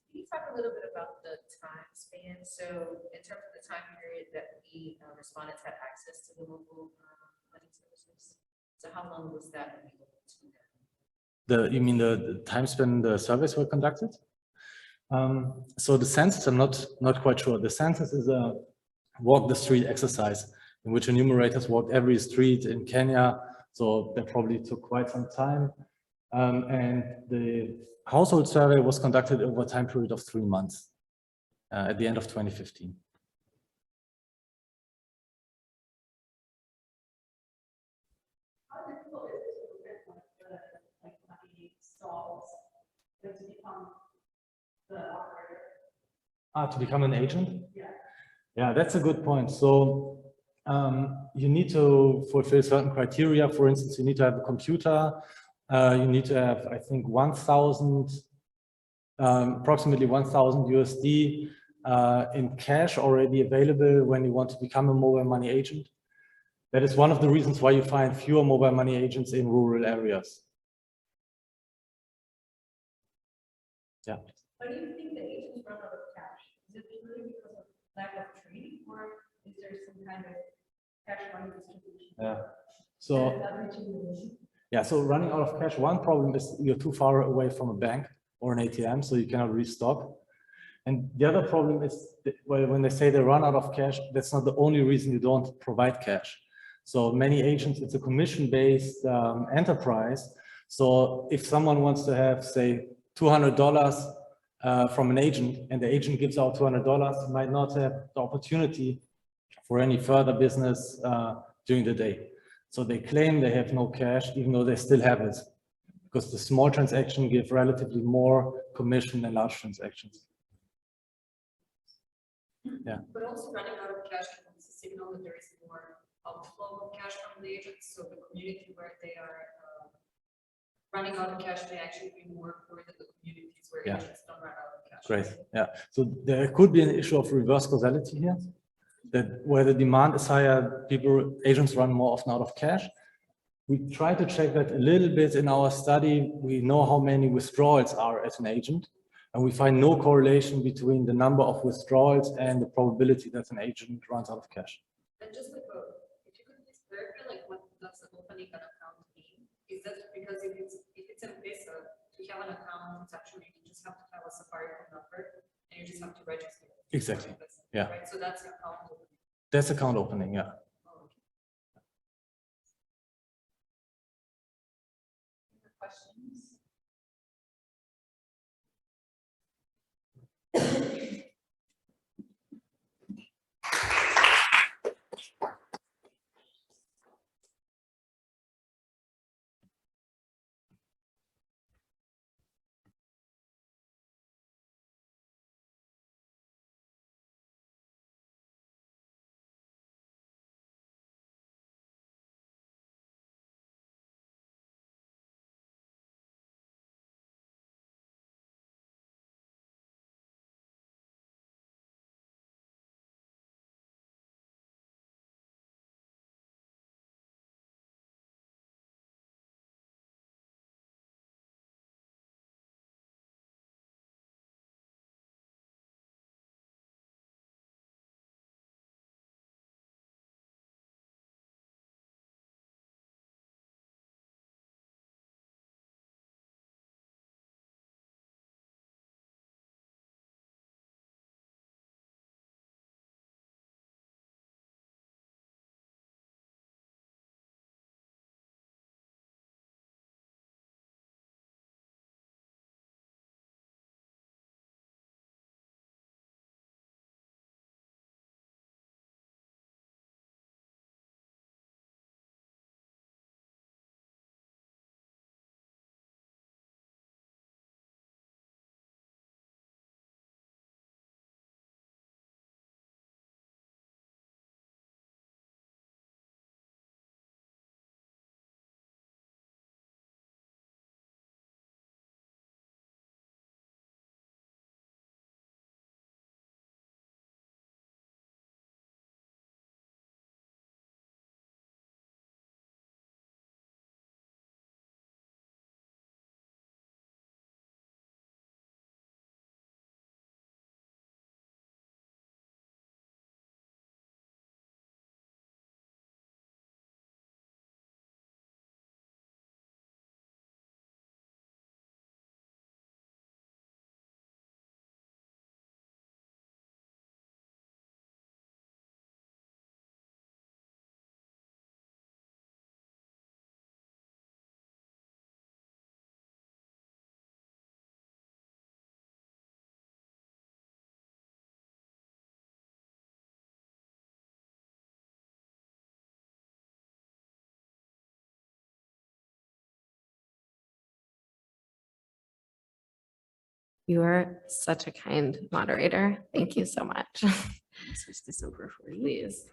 A: Can you talk a little bit about the time span? So in terms of the time period that the respondents had access to the mobile money services, so how long was that available to them?
H: You mean the time span the surveys were conducted? So the census, I'm not quite sure. The census is a walk the street exercise in which enumerators walked every street in Kenya. So that probably took quite some time. And the household survey was conducted over a time period of 3 months at the end of 2015.
D: How difficult is it to look at like money stalls to become
H: To become an agent? Yeah, that's a good point. So you need to fulfill certain criteria. For instance, you need to have a computer. You need to have, I think, 1,000, approximately 1,000 USD in cash already available when you want to become a mobile money agent. That is one of the reasons why you find fewer mobile money agents in rural areas. Yeah.
D: Why do you think the agents run out of cash? Is it really because of lack of training, or is there some kind of cash money distribution?
H: Yeah. So, yeah, so running out of cash, one problem is you're too far away from a bank or an ATM, so you cannot restock. And the other problem is that, well, when they say they run out of cash, that's not the only reason you don't provide cash. So many agents, it's a commission-based enterprise. So if someone wants to have, say, $200 from an agent, and the agent gives out $200, he might not have the opportunity for any further business during the day. So they claim they have no cash, even though they still have it, because the small transaction give relatively more commission than large transactions. Yeah.
D: But also running out of cash is a signal that there is more outflow of cash from the agents. So the community where they are running out of cash may actually be more for the communities where agents don't run out of cash.
H: Great. Yeah. So there could be an issue of reverse causality here, that where the demand is higher, agents run more often out of cash. We try to check that a little bit in our study. We know how many withdrawals are at an agent, and we find no correlation between the number of withdrawals and the probability that an agent runs out of cash.
D: And just like, if you could please clarify, like, what does opening an account mean? Is that because if it's a visa, to have an account, it's actually, you just have to have a Safaricom number, and you just have to register.
H: Exactly. Yeah.
D: Right, so that's account opening.
H: That's account opening, yeah.
D: Questions?
I: You are such a kind moderator. Thank you so much.
A: Switch this over for you.
I: Please.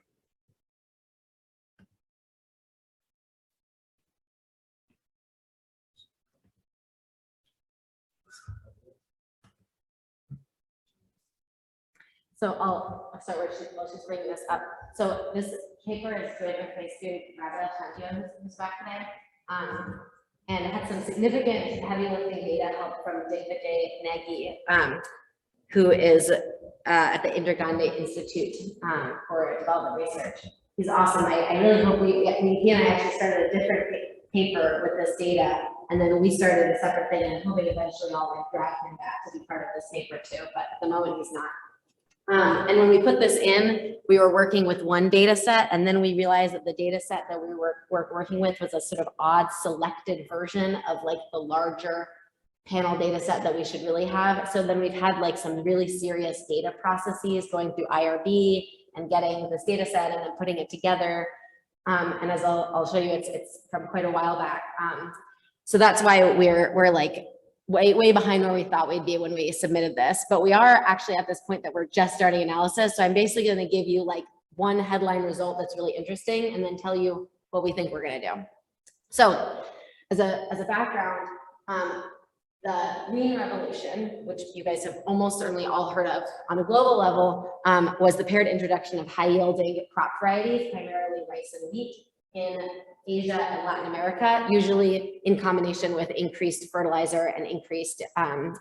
I: So I'll start where she's bringing this up. So this paper is good with my student, Raza Chantio, who's back today. And it had some significant heavy lifting data help from David J. Nagy, who is at the Intergande Institute for Development Research. He's awesome. I really hope he and I actually started a different paper with this data, and then we started a separate thing, and I'm hoping eventually I'll like drag him back to be part of this paper too, but at the moment he's not. And when we put this in, we were working with one data set, and then we realized that the data set that we were working with was a sort of odd selected version of like the larger panel data set that we should really have. So then we've had like some really serious data processes going through IRB and getting this data set and then putting it together. And as I'll show you, it's from quite a while back. So that's why we're like way behind where we thought we'd be when we submitted this, but we are actually at this point that we're just starting analysis. So I'm basically going to give you like one headline result that's really interesting and then tell you what we think we're going to do. So as a background, the green revolution, which you guys have almost certainly all heard of on a global level, was the paired introduction of high yielding crop varieties, primarily rice and wheat, in Asia and Latin America, usually in combination with increased fertilizer and increased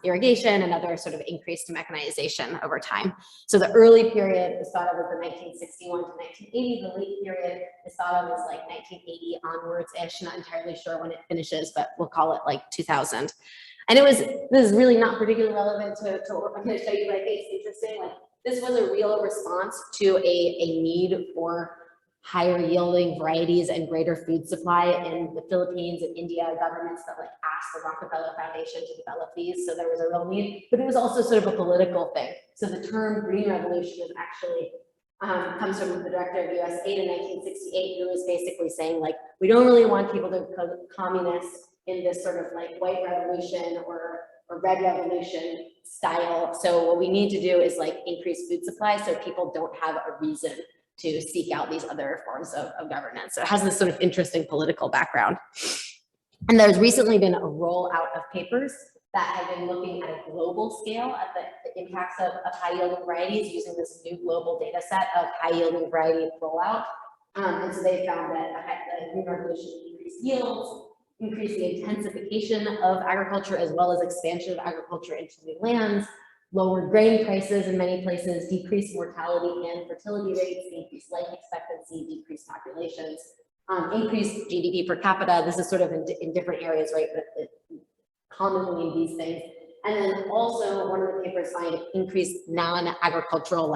I: irrigation and other sort of increased mechanization over time. So the early period is thought of as the 1961 to 1980. The late period is thought of as like 1980 onwards-ish, not entirely sure when it finishes, but we'll call it like 2000. And this is really not particularly relevant to what I'm going to show you, but I think it's interesting. Like this was a real response to a need for higher yielding varieties and greater food supply in the Philippines and India, governments that like asked the Rockefeller Foundation to develop these. So there was a real need, but it was also sort of a political thing. So the term green revolution is actually comes from the director of USAID in 1968, who was basically saying like, we don't really want people to become communists in this sort of like white revolution or red revolution style. So what we need to do is like increase food supply so people don't have a reason to seek out these other forms of governance. So it has this sort of interesting political background. And there's recently been a rollout of papers that have been looking at a global scale at the impacts of high yielding varieties using this new global data set of high yielding variety rollout. And so they found that the green revolution increased yields, increased the intensification of agriculture as well as expansion of agriculture into new lands, lowered grain prices in many places, decreased mortality and fertility rates, increased life expectancy, decreased populations, increased GDP per capita. This is sort of in different areas, right? But commonly these things. And then also one of the papers find increased non-agricultural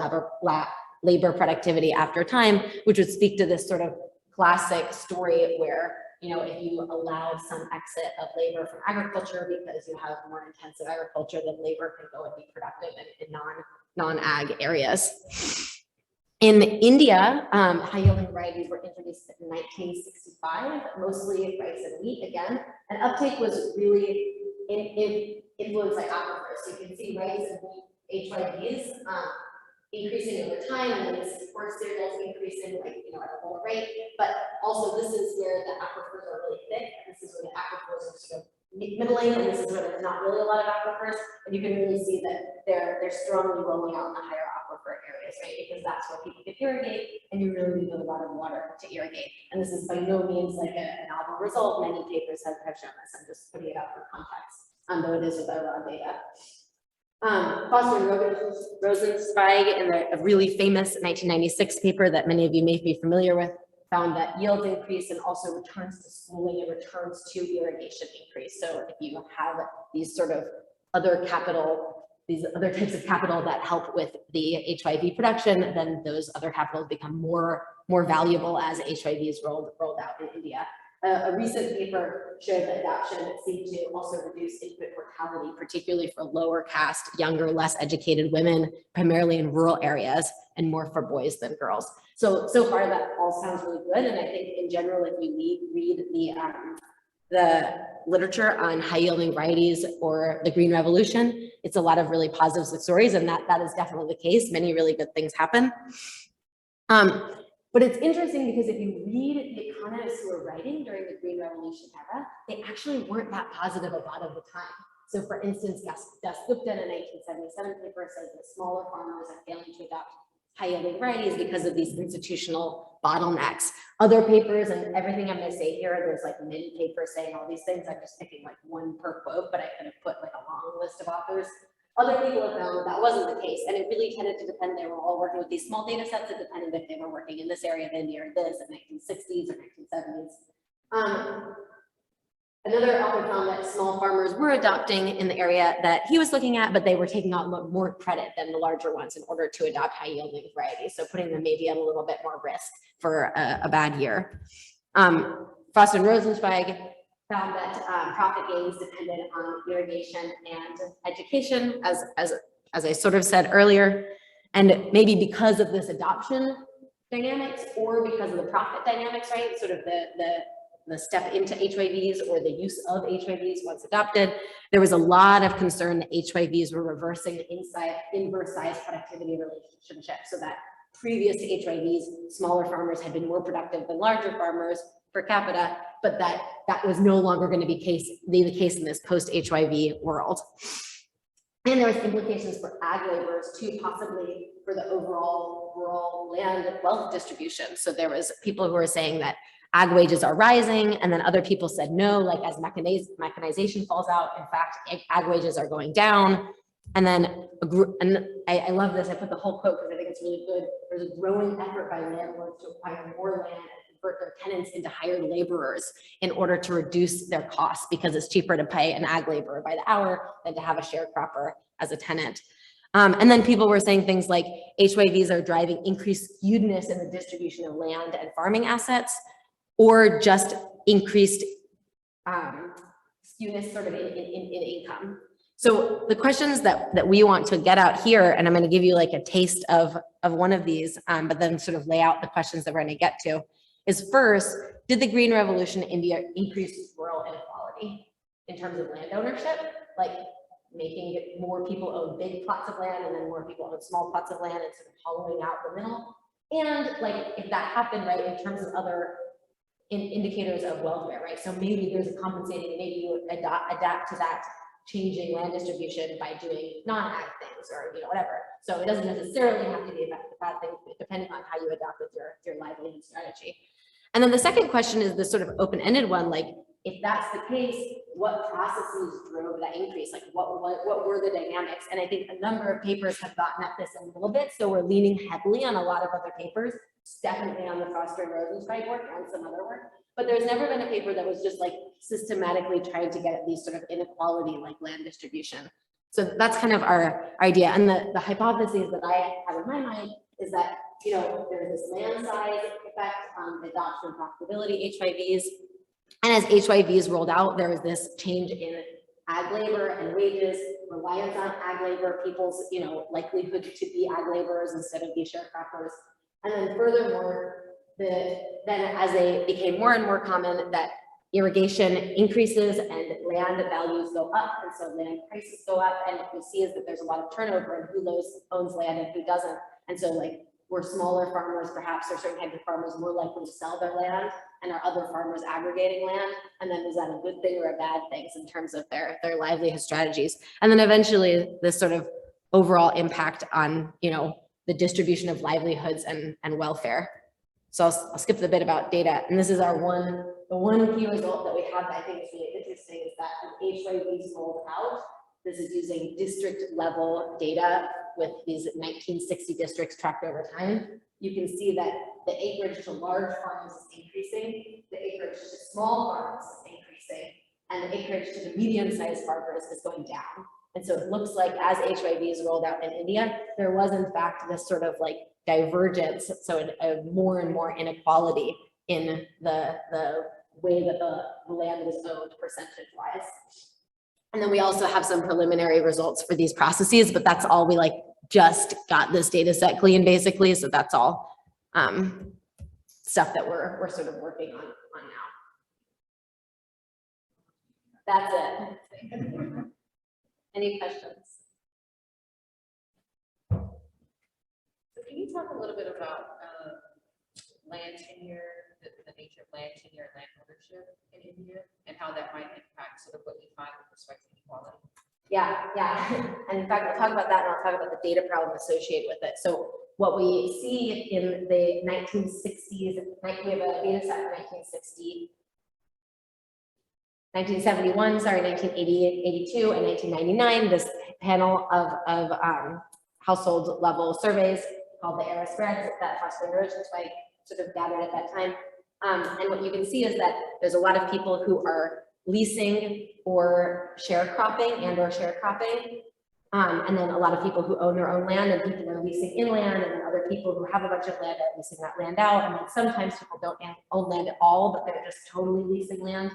I: labor productivity after time, which would speak to this sort of classic story where, you know, if you allow some exit of labor from agriculture because you have more intensive agriculture, then labor can go and be productive in non-ag areas. In India, high-yielding varieties were introduced in 1965, mostly rice and wheat again, and uptake was really influenced by aquifers. So you can see rice and wheat HYVs increasing over time, and then this work cereals increasing like, you know, at a lower rate. But also this is where the aquifers are really thick, and this is where the aquifers are sort of middling, and this is where there's not really a lot of aquifers. And you can really see that they're strongly rolling out in the higher aquifer areas, right? Because that's where people can irrigate, and you really need a lot of water to irrigate. And this is by no means like a novel result. Many papers have shown this. I'm just putting it out for context, though it is with our raw data. Foster and Rosenzweig, in a really famous 1996 paper that many of you may be familiar with, found that yields increase and also returns to schooling and returns to irrigation increase. So if you have these sort of other capital, these other types of capital that help with the HYV production, then those other capitals become more valuable as HYV is rolled out in India. A recent paper showed that adoption seemed to also reduce infant mortality, particularly for lower caste, younger, less educated women, primarily in rural areas, and more for boys than girls. So far that all sounds really good. And I think in general, if you read the literature on high yielding varieties or the green revolution, it's a lot of really positive stories, and that is definitely the case. Many really good things happen. But it's interesting because if you read the economists who were writing during the green revolution era, they actually weren't that positive a lot of the time. So for instance, Gus Gupta in a 1977 paper says that smaller farmers are failing to adopt high yielding varieties because of these institutional bottlenecks. Other papers, and everything I'm going to say here, there's like many papers saying all these things. I'm just picking like one per quote, but I could have put like a long list of authors. Other people have found that wasn't the case, and it really tended to depend. They were all working with these small data sets. It depended if they were working in this area of India or this in 1960s or 1970s. Another author found that small farmers were adopting in the area that he was looking at, but they were taking out more credit than the larger ones in order to adopt high yielding varieties. So putting them maybe at a little bit more risk for a bad year. Frost and Rosenzweig found that profit gains depended on irrigation and education, as I sort of said earlier, and maybe because of this adoption dynamics or because of the profit dynamics, right? Sort of the step into HYVs or the use of HYVs once adopted, there was a lot of concern that HYVs were reversing the inverse size productivity relationship, so that previous to HYVs, smaller farmers had been more productive than larger farmers per capita, but that was no longer going to be the case in this post-HYV world. And there was implications for ag laborers too, possibly for the overall rural land wealth distribution. So there was people who were saying that ag wages are rising, and then other people said no, like as mechanization falls out, in fact, ag wages are going down. And then, I love this, I put the whole quote because I think it's really good. There's a growing effort by landlords to acquire more land and convert their tenants into hired laborers in order to reduce their costs, because it's cheaper to pay an ag laborer by the hour than to have a sharecropper as a tenant. And then people were saying things like HYVs are driving increased skewedness in the distribution of land and farming assets, or just increased skewness sort of in income. So the questions that we want to get out here, and I'm going to give you like a taste of one of these, but then sort of lay out the questions that we're going to get to, is first, did the Green Revolution in India increase rural inequality in terms of land ownership, like making it more people own big plots of land and then more people own small plots of land and sort of hollowing out the middle? And like, if that happened, right, in terms of other indicators of welfare, right? So maybe there's a compensating, maybe you adapt to that changing land distribution by doing non-ag things or, whatever. So it doesn't necessarily have to be a bad thing, depending on how you adapt with your livelihood strategy. And then the second question is this sort of open-ended one, like, if that's the case, what processes drove that increase? Like what were the dynamics? And I think a number of papers have gotten at this a little bit. So we're leaning heavily on a lot of other papers, definitely on the Foster and Rosenzweig work and some other work. But there's never been a paper that was just like systematically trying to get at these sort of inequality like land distribution. So that's kind of our idea. And the hypotheses that I have in my mind is that, there's this land size effect on the adoption and profitability HYVs. And as HYVs rolled out, there was this change in ag labor and wages, reliance on ag labor, people's, likelihood to be ag laborers instead of be sharecroppers. And then furthermore, then as they became more and more common, that irrigation increases and land values go up, and so land prices go up. And what we see is that there's a lot of turnover in who owns land and who doesn't. And so like, were smaller farmers, perhaps, or certain types of farmers more likely to sell their land, and are other farmers aggregating land? And then is that a good thing or a bad thing in terms of their livelihood strategies? And then eventually this sort of overall impact on, the distribution of livelihoods and welfare. So I'll skip the bit about data. And this is the one key result that we have that I think is really interesting is that when HYVs rolled out, this is using district level data with these 1960 districts tracked over time. You can see that the acreage to large farms is increasing, the acreage to small farms is increasing, and the acreage to the medium-sized farmers is going down. And so it looks like as HYVs rolled out in India, there was in fact this sort of like divergence, so a more and more inequality in the way that the land was owned percentage-wise. And then we also have some preliminary results for these processes, but that's all we just got this data set clean basically. So that's all stuff that we're sort of working on now. That's it. Any questions?
D: So can you talk a little bit about land tenure, the nature of land tenure and land ownership in India, and how that might impact sort of what you find with respect to equality?
I: Yeah. And in fact, I'll talk about that and I'll talk about the data problem associated with it. So what we see in the 1960s, we have a data set for 1971, sorry, 1980, 82, and 1999, this panel of household level surveys called the ERA spreads that Foster and Roach and Zweig sort of gathered at that time. And what you can see is that there's a lot of people who are leasing or sharecropping or sharecropping. And then a lot of people who own their own land, and people are leasing inland, and then other people who have a bunch of land are leasing that land out. And then sometimes people don't own land at all, but they're just totally leasing land.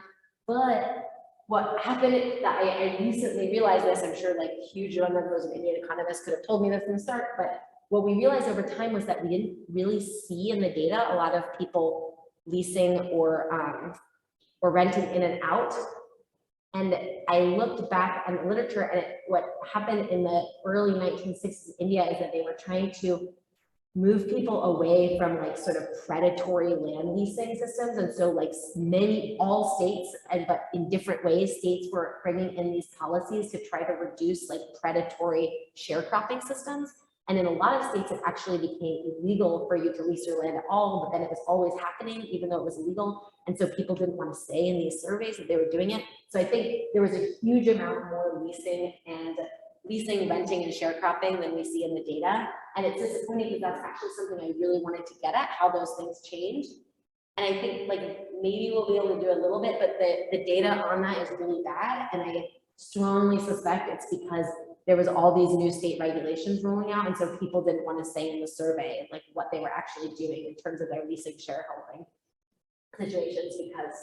I: But what happened that I recently realized this, I'm sure like huge numbers of Indian economists could have told me this from the start, but what we realized over time was that we didn't really see in the data a lot of people leasing or renting in and out. And I looked back at the literature, and what happened in the early 1960s in India is that they were trying to move people away from like sort of predatory land leasing systems. And so like all states, but in different ways, states were bringing in these policies to try to reduce like predatory sharecropping systems. And in a lot of states, it actually became illegal for you to lease your land at all, but then it was always happening, even though it was illegal. And so people didn't want to say in these surveys that they were doing it. So I think there was a huge amount more leasing, renting, and sharecropping than we see in the data. And it's disappointing because that's actually something I really wanted to get at, how those things changed. And I think like maybe we'll be able to do a little bit, but the data on that is really bad. And I strongly suspect it's because there was all these new state regulations rolling out. And so people didn't want to say in the survey, like what they were actually doing in terms of their leasing shareholding situations, because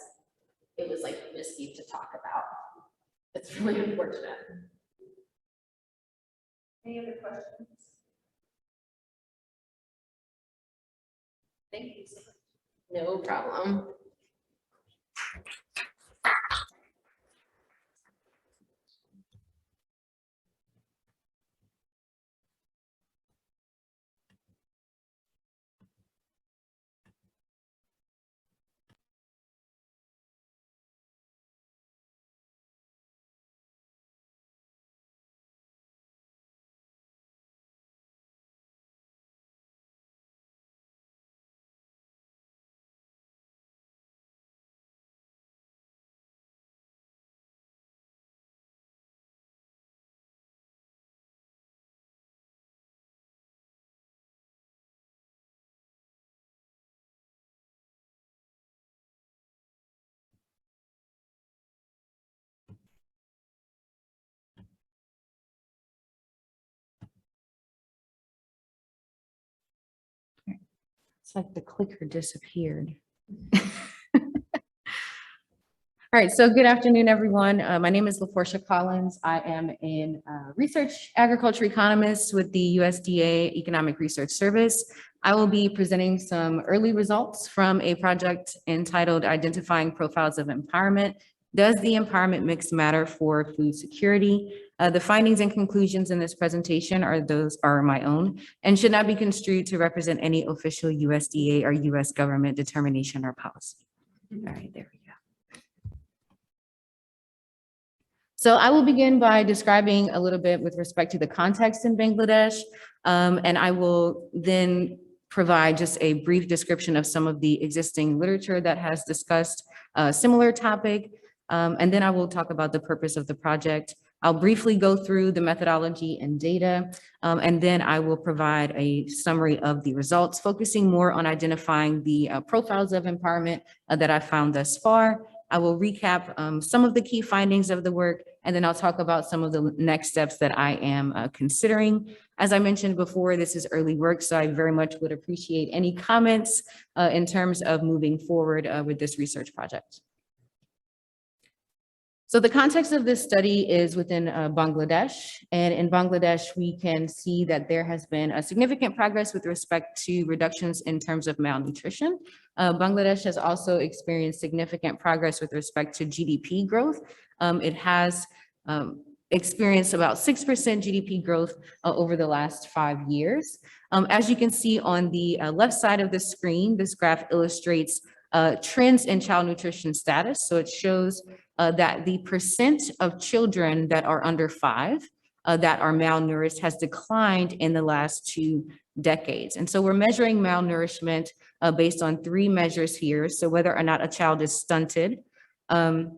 I: it was like risky to talk about. It's really unfortunate.
D: Any other questions? Thank you so much.
I: No problem.
A: It's like the clicker disappeared. All right, so good afternoon, everyone. My name is LaPortia Collins. I am a research agriculture economist with the USDA Economic Research Service. I will be presenting some early results from a project entitled Identifying Profiles of Empowerment. Does the empowerment mix matter for food security? The findings and conclusions in this presentation are my own and should not be construed to represent any official USDA or US government determination or policy. All right, there we go. So I will begin by describing a little bit with respect to the context in Bangladesh, and I will then provide just a brief description of some of the existing literature that has discussed a similar topic, and then I will talk about the purpose of the project. I'll briefly go through the methodology and data, and then I will provide a summary of the results, focusing more on identifying the profiles of empowerment that I found thus far. I will recap some of the key findings of the work, and then I'll talk about some of the next steps that I am considering. As I mentioned before, this is early work, so I very much would appreciate any comments in terms of moving forward with this research project. So the context of this study is within Bangladesh, and in Bangladesh, we can see that there has been a significant progress with respect to reductions in terms of malnutrition. Bangladesh has also experienced significant progress with respect to GDP growth. It has experienced about 6% GDP growth over the last 5 years. As you can see on the left side of the screen, this graph illustrates trends in child nutrition status. So it shows that the percent of children that are under 5 that are malnourished has declined in the last 2 decades. And so we're measuring malnourishment based on 3 measures here. So whether or not a child is stunted, and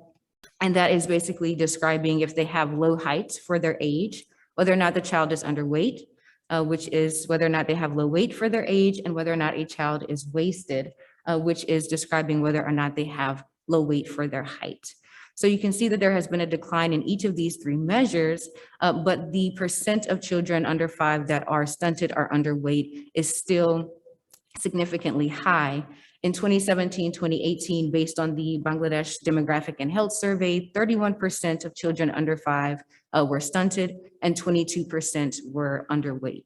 A: that is basically describing if they have low height for their age, whether or not the child is underweight, which is whether or not they have low weight for their age, and whether or not a child is wasted, which is describing whether or not they have low weight for their height. So you can see that there has been a decline in each of these 3 measures, but the percent of children under 5 that are stunted or underweight is still significantly high. In 2017, 2018, based on the Bangladesh Demographic and Health Survey, 31% of children under 5 were stunted and 22% were underweight.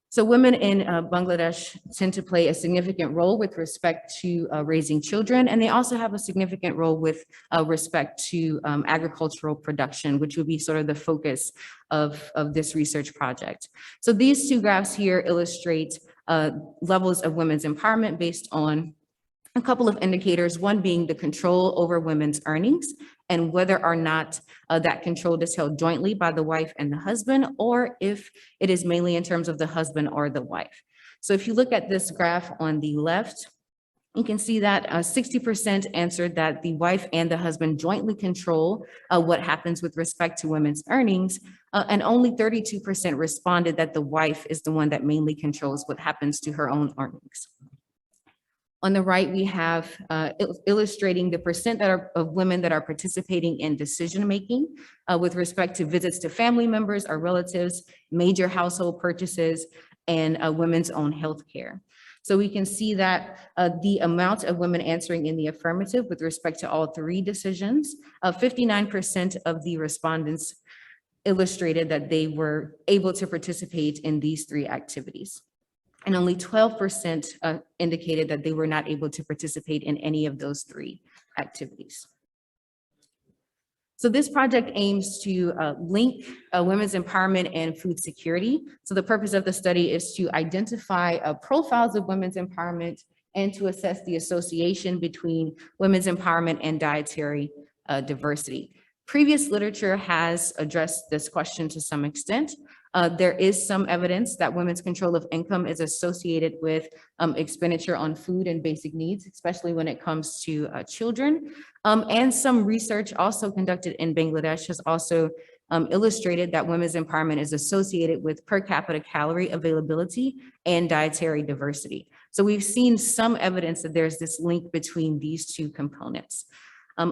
A: So women in Bangladesh tend to play a significant role with respect to raising children, and they also have a significant role with respect to agricultural production, which would be sort of the focus of this research project. So these 2 graphs here illustrate levels of women's empowerment based on a couple of indicators, one being the control over women's earnings and whether or not that control is held jointly by the wife and the husband, or if it is mainly in terms of the husband or the wife. So if you look at this graph on the left, you can see that 60% answered that the wife and the husband jointly control what happens with respect to women's earnings, and only 32% responded that the wife is the one that mainly controls what happens to her own earnings. On the right, we have illustrating the percent of women that are participating in decision-making with respect to visits to family members or relatives, major household purchases, and women's own health care. So we can see that the amount of women answering in the affirmative with respect to all 3 decisions, 59% of the respondents illustrated that they were able to participate in these 3 activities. And only 12% indicated that they were not able to participate in any of those 3 activities. So this project aims to link women's empowerment and food security. So the purpose of the study is to identify profiles of women's empowerment and to assess the association between women's empowerment and dietary diversity. Previous literature has addressed this question to some extent. There is some evidence that women's control of income is associated with expenditure on food and basic needs, especially when it comes to children. And some research also conducted in Bangladesh has also illustrated that women's empowerment is associated with per capita calorie availability and dietary diversity. So we've seen some evidence that there's this link between these 2 components.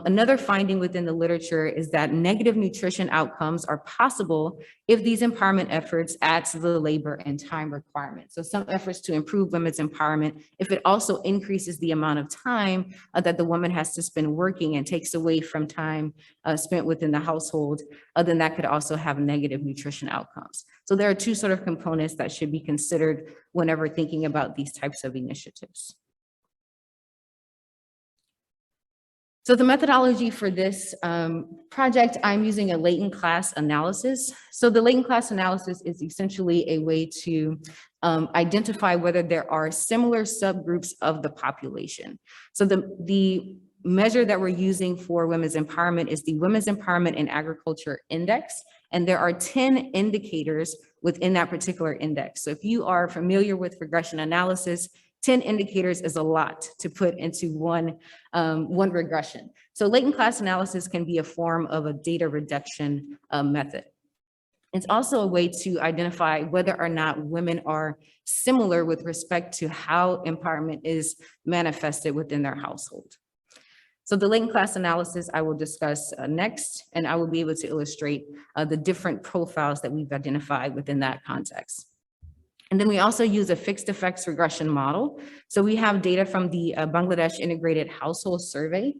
A: Another finding within the literature is that negative nutrition outcomes are possible if these empowerment efforts add to the labor and time requirements. So some efforts to improve women's empowerment, if it also increases the amount of time that the woman has to spend working and takes away from time spent within the household, then that could also have negative nutrition outcomes. So there are 2 sort of components that should be considered whenever thinking about these types of initiatives. So the methodology for this project, I'm using a latent class analysis. So the latent class analysis is essentially a way to identify whether there are similar subgroups of the population. So the measure that we're using for women's empowerment is the Women's Empowerment in Agriculture Index. And there are 10 indicators within that particular index. So if you are familiar with regression analysis, 10 indicators is a lot to put into one regression. So latent class analysis can be a form of a data reduction method. It's also a way to identify whether or not women are similar with respect to how empowerment is manifested within their household. So the latent class analysis I will discuss next, and I will be able to illustrate the different profiles that we've identified within that context. And then we also use a fixed effects regression model. So we have data from the Bangladesh Integrated Household Survey.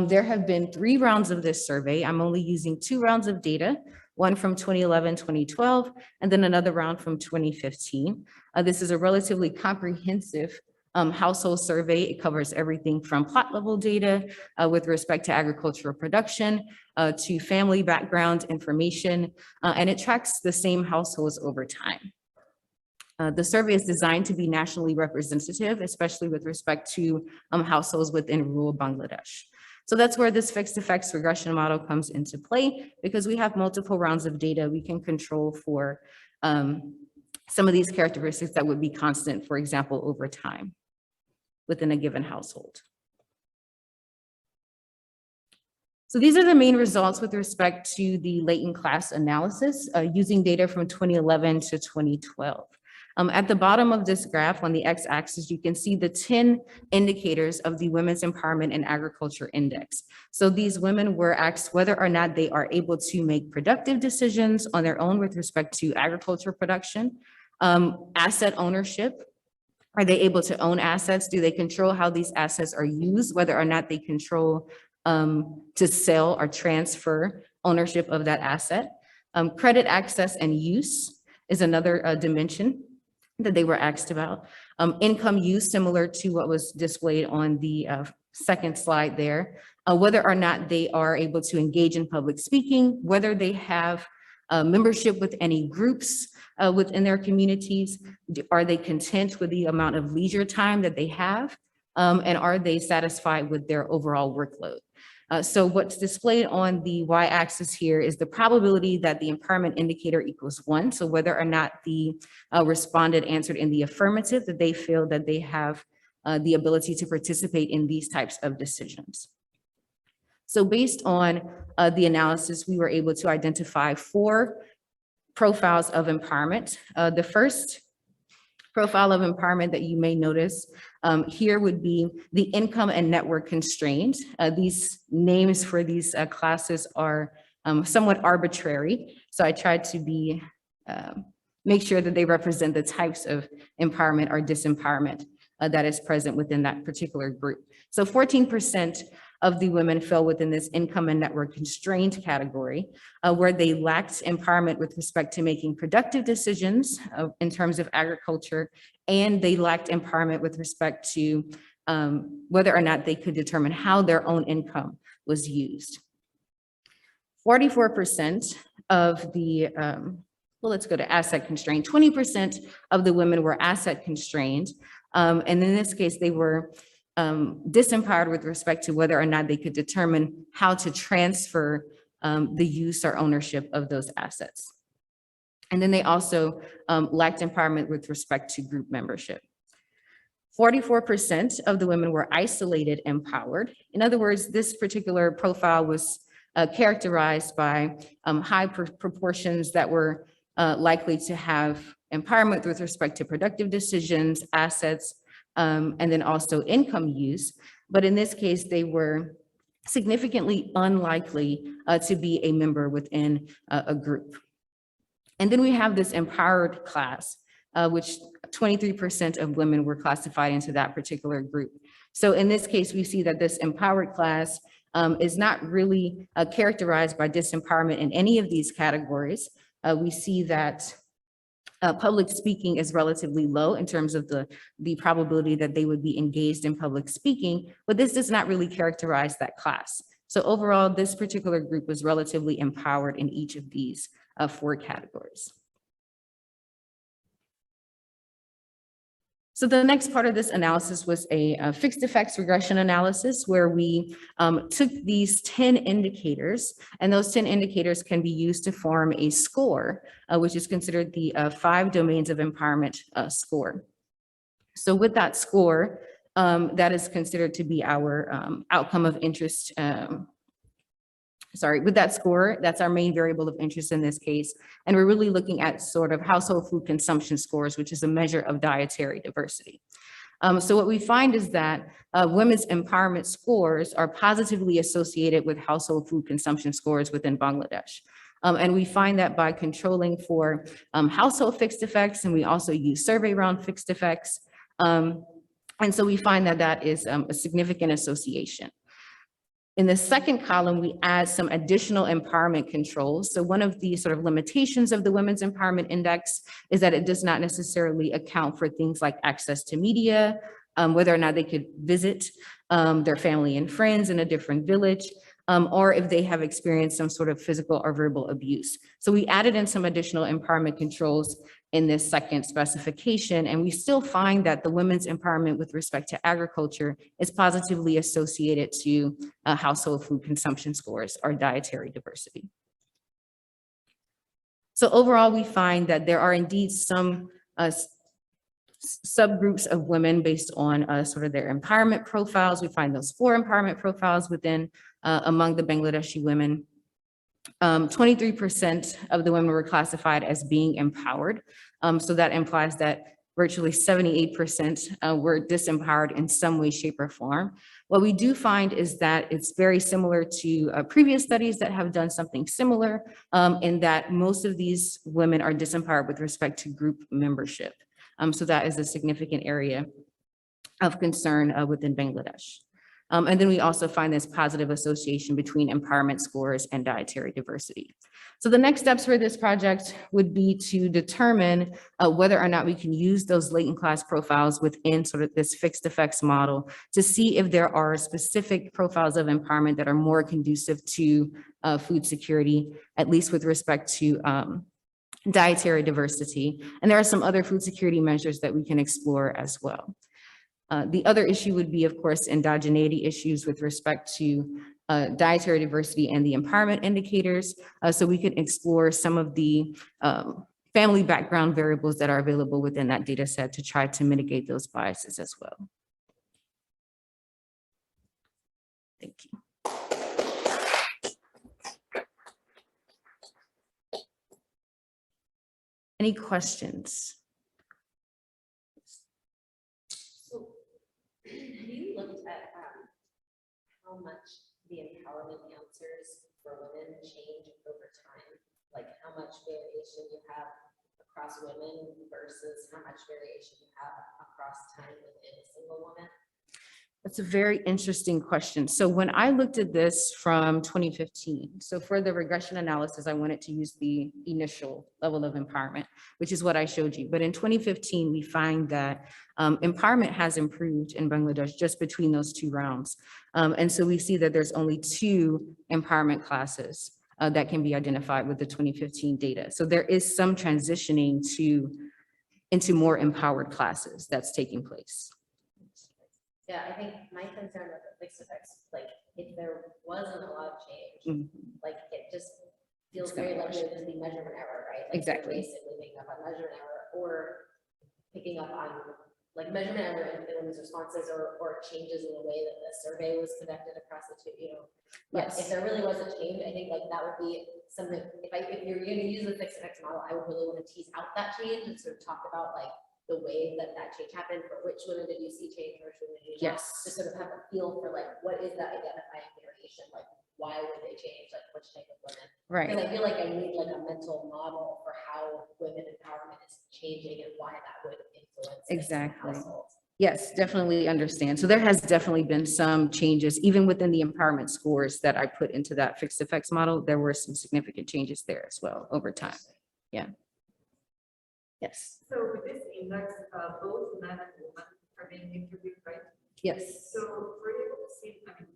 A: There have been 3 rounds of this survey. I'm only using 2 rounds of data, one from 2011, 2012, and then another round from 2015. This is a relatively comprehensive household survey. It covers everything from plot level data with respect to agricultural production to family background information, and it tracks the same households over time. The survey is designed to be nationally representative, especially with respect to households within rural Bangladesh. So that's where this fixed effects regression model comes into play, because we have multiple rounds of data we can control for some of these characteristics that would be constant, for example, over time within a given household. So these are the main results with respect to the latent class analysis using data from 2011 to 2012. At the bottom of this graph on the x-axis, you can see the 10 indicators of the Women's Empowerment and Agriculture Index. So these women were asked whether or not they are able to make productive decisions on their own with respect to agriculture production, asset ownership. Are they able to own assets? Do they control how these assets are used, whether or not they control to sell or transfer ownership of that asset? Credit access and use is another dimension that they were asked about. Income use, similar to what was displayed on the second slide there, whether or not they are able to engage in public speaking, whether they have membership with any groups within their communities, are they content with the amount of leisure time that they have, and are they satisfied with their overall workload? So what's displayed on the y-axis here is the probability that the empowerment indicator equals 1. So whether or not the respondent answered in the affirmative, that they feel that they have the ability to participate in these types of decisions. So based on the analysis, we were able to identify 4 profiles of empowerment. The first profile of empowerment that you may notice here would be the income and network constrained. These names for these classes are somewhat arbitrary. So I tried to make sure that they represent the types of empowerment or disempowerment that is present within that particular group. So 14% of the women fell within this income and network constrained category, where they lacked empowerment with respect to making productive decisions in terms of agriculture, and they lacked empowerment with respect to whether or not they could determine how their own income was used. 44% of the, well, let's go to asset constrained. 20% of the women were asset constrained. And in this case, they were disempowered with respect to whether or not they could determine how to transfer the use or ownership of those assets. And then they also lacked empowerment with respect to group membership. 44% of the women were isolated empowered. In other words, this particular profile was characterized by high proportions that were likely to have empowerment with respect to productive decisions, assets, and then also income use. But in this case, they were significantly unlikely to be a member within a group. And then we have this empowered class, which 23% of women were classified into that particular group. So in this case, we see that this empowered class is not really characterized by disempowerment in any of these categories. We see that public speaking is relatively low in terms of the probability that they would be engaged in public speaking, but this does not really characterize that class. So overall, this particular group was relatively empowered in each of these 4 categories. So the next part of this analysis was a fixed effects regression analysis, where we took these 10 indicators, and those 10 indicators can be used to form a score, which is considered the 5 domains of empowerment score. So with that score, that is considered to be our outcome of interest. With that score, that's our main variable of interest in this case. And we're really looking at sort of household food consumption scores, which is a measure of dietary diversity. So what we find is that women's empowerment scores are positively associated with household food consumption scores within Bangladesh. And we find that by controlling for household fixed effects, and we also use survey round fixed effects. And so we find that that is a significant association. In the second column, we add some additional empowerment controls. So one of the sort of limitations of the Women's Empowerment Index is that it does not necessarily account for things like access to media, whether or not they could visit their family and friends in a different village, or if they have experienced some sort of physical or verbal abuse. So we added in some additional empowerment controls in this second specification, and we still find that the women's empowerment with respect to agriculture is positively associated to household food consumption scores or dietary diversity. So overall, we find that there are indeed some subgroups of women based on sort of their empowerment profiles. We find those 4 empowerment profiles within among the Bangladeshi women. 23% of the women were classified as being empowered. So that implies that virtually 78% were disempowered in some way, shape, or form. What we do find is that it's very similar to previous studies that have done something similar, in that most of these women are disempowered with respect to group membership. So that is a significant area of concern within Bangladesh. And then we also find this positive association between empowerment scores and dietary diversity. So the next steps for this project would be to determine whether or not we can use those latent class profiles within sort of this fixed effects model to see if there are specific profiles of empowerment that are more conducive to food security, at least with respect to dietary diversity. And there are some other food security measures that we can explore as well. The other issue would be, of course, endogeneity issues with respect to dietary diversity and the empowerment indicators. So we could explore some of the family background variables that are available within that data set to try to mitigate those biases as well. Thank you. Any questions?
I: Have you looked at how much the empowerment answers for women change over time? Like how much variation you have across women versus how much variation you have across time within a single woman?
A: That's a very interesting question. So when I looked at this from 2015, so for the regression analysis, I wanted to use the initial level of empowerment, which is what I showed you. But in 2015, we find that empowerment has improved in Bangladesh just between those 2 rounds. And so we see that there's only 2 empowerment classes that can be identified with the 2015 data. So there is some transitioning into more empowered classes that's taking place.
I: Yeah, I think my concern with the fixed effects, like if there wasn't a lot of change, like it just feels very likely to just be measurement error, right? Like
A: Exactly.
I: basically picking up on measurement error or picking up on like measurement error in women's responses or changes in the way that the survey was conducted across the 2, you know. But if there really was a change, I think like that would be something, if you're going to use the fixed effects model, I would really want to tease out that change and sort of talk about like the way that change happened, for which women did you see change, which women did you not?
A: Yes.
I: To sort of have a feel for like, what is that identifying variation? Like, why would they change? Like, which type of women?
A: Right.
I: Because I feel like I need like a mental model for how women empowerment is changing and why that would influence
A: Exactly.
I: households.
A: Yes, definitely understand. So there has definitely been some changes, even within the empowerment scores that I put into that fixed effects model. There were some significant changes there as well over time. Yeah. Yes.
D: So with this index, both men and women are being interviewed, right?
A: Yes.
D: So were you able to see, I mean,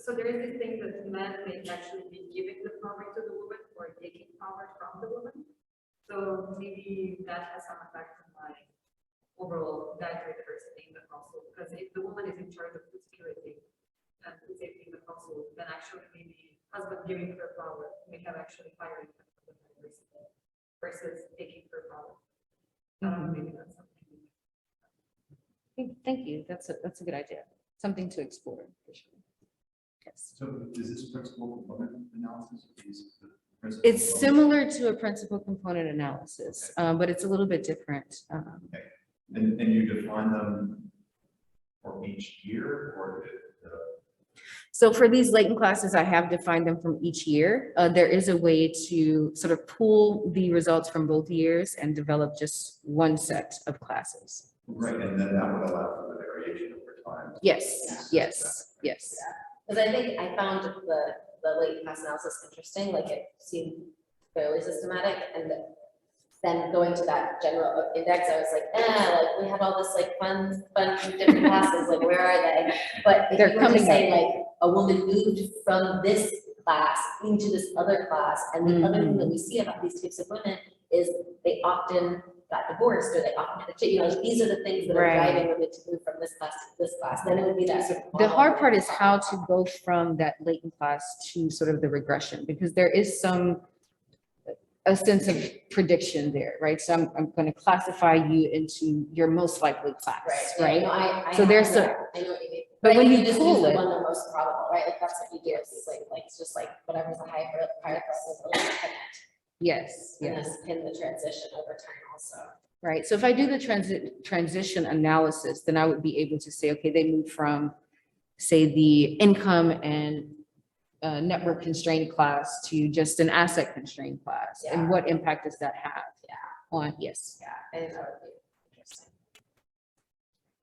D: so there is this thing that men may actually be giving the power to the woman or taking power from the woman. So maybe that has some effect on my overall dietary diversity in the household. Because if the woman is in charge of food security and food safety in the household, then actually maybe husband giving her power may have actually higher impact on the diversity versus taking her power. Maybe that's something.
A: Thank you. That's a good idea. Something to explore for sure. Yes.
E: So is this principal component analysis? Or is the principal
A: It's
E: component-
A: similar to a principal component analysis, but it's a little bit different.
E: Okay. And you define them for each year or
A: So for these latent classes, I have defined them from each year. There is a way to sort of pull the results from both years and develop just one set of classes.
E: right, and then that would allow for the variation over time.
A: Yes, yes, yes.
I: Because I think I found the latent class analysis interesting, like it seemed fairly systematic, and then going to that general index, I was like, like we have all this like fun different classes, like where are they? But if
A: They're
I: you were to
A: coming
I: say like a woman moved from this class into this other class, and the other thing that we see about these types of women is they often got divorced, or they often had a kid, these are the things that are
A: Right.
I: driving women to move from this class to this class, then it would be that sort of.
A: The
I: model.
A: hard part is how to go from that latent class to sort of the regression, because there is a sense of prediction there, right? So I'm going to classify you into your most likely class, right?
I: No, I
A: So
I: have
A: there's
I: that. I know what you mean.
A: but
I: I
A: when
I: think
A: you
I: just
A: pull
I: use the
A: it-
I: one they're most probable, right? Like that's what you do. It's like it's just like whatever's the higher connect,
A: Yes,
I: and
A: yes,
I: then pin the transition over time also.
A: right. So if I do the transition analysis, then I would be able to say, okay, they moved from, say, the income and network constrained class to just an asset constrained class.
I: Yeah.
A: And what impact does that have?
I: Yeah.
A: On, yes,
I: Yeah, I think that would be interesting.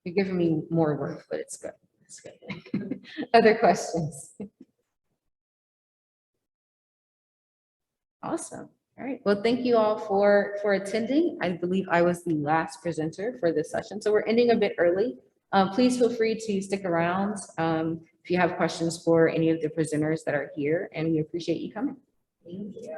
A: you're giving me more work, but it's good. It's good. Other questions? Awesome. All right. Well, thank you all for attending. I believe I was the last presenter for this session, so we're ending a bit early. Please feel free to stick around if you have questions for any of the presenters that are here, and we appreciate you coming.
I: Thank you.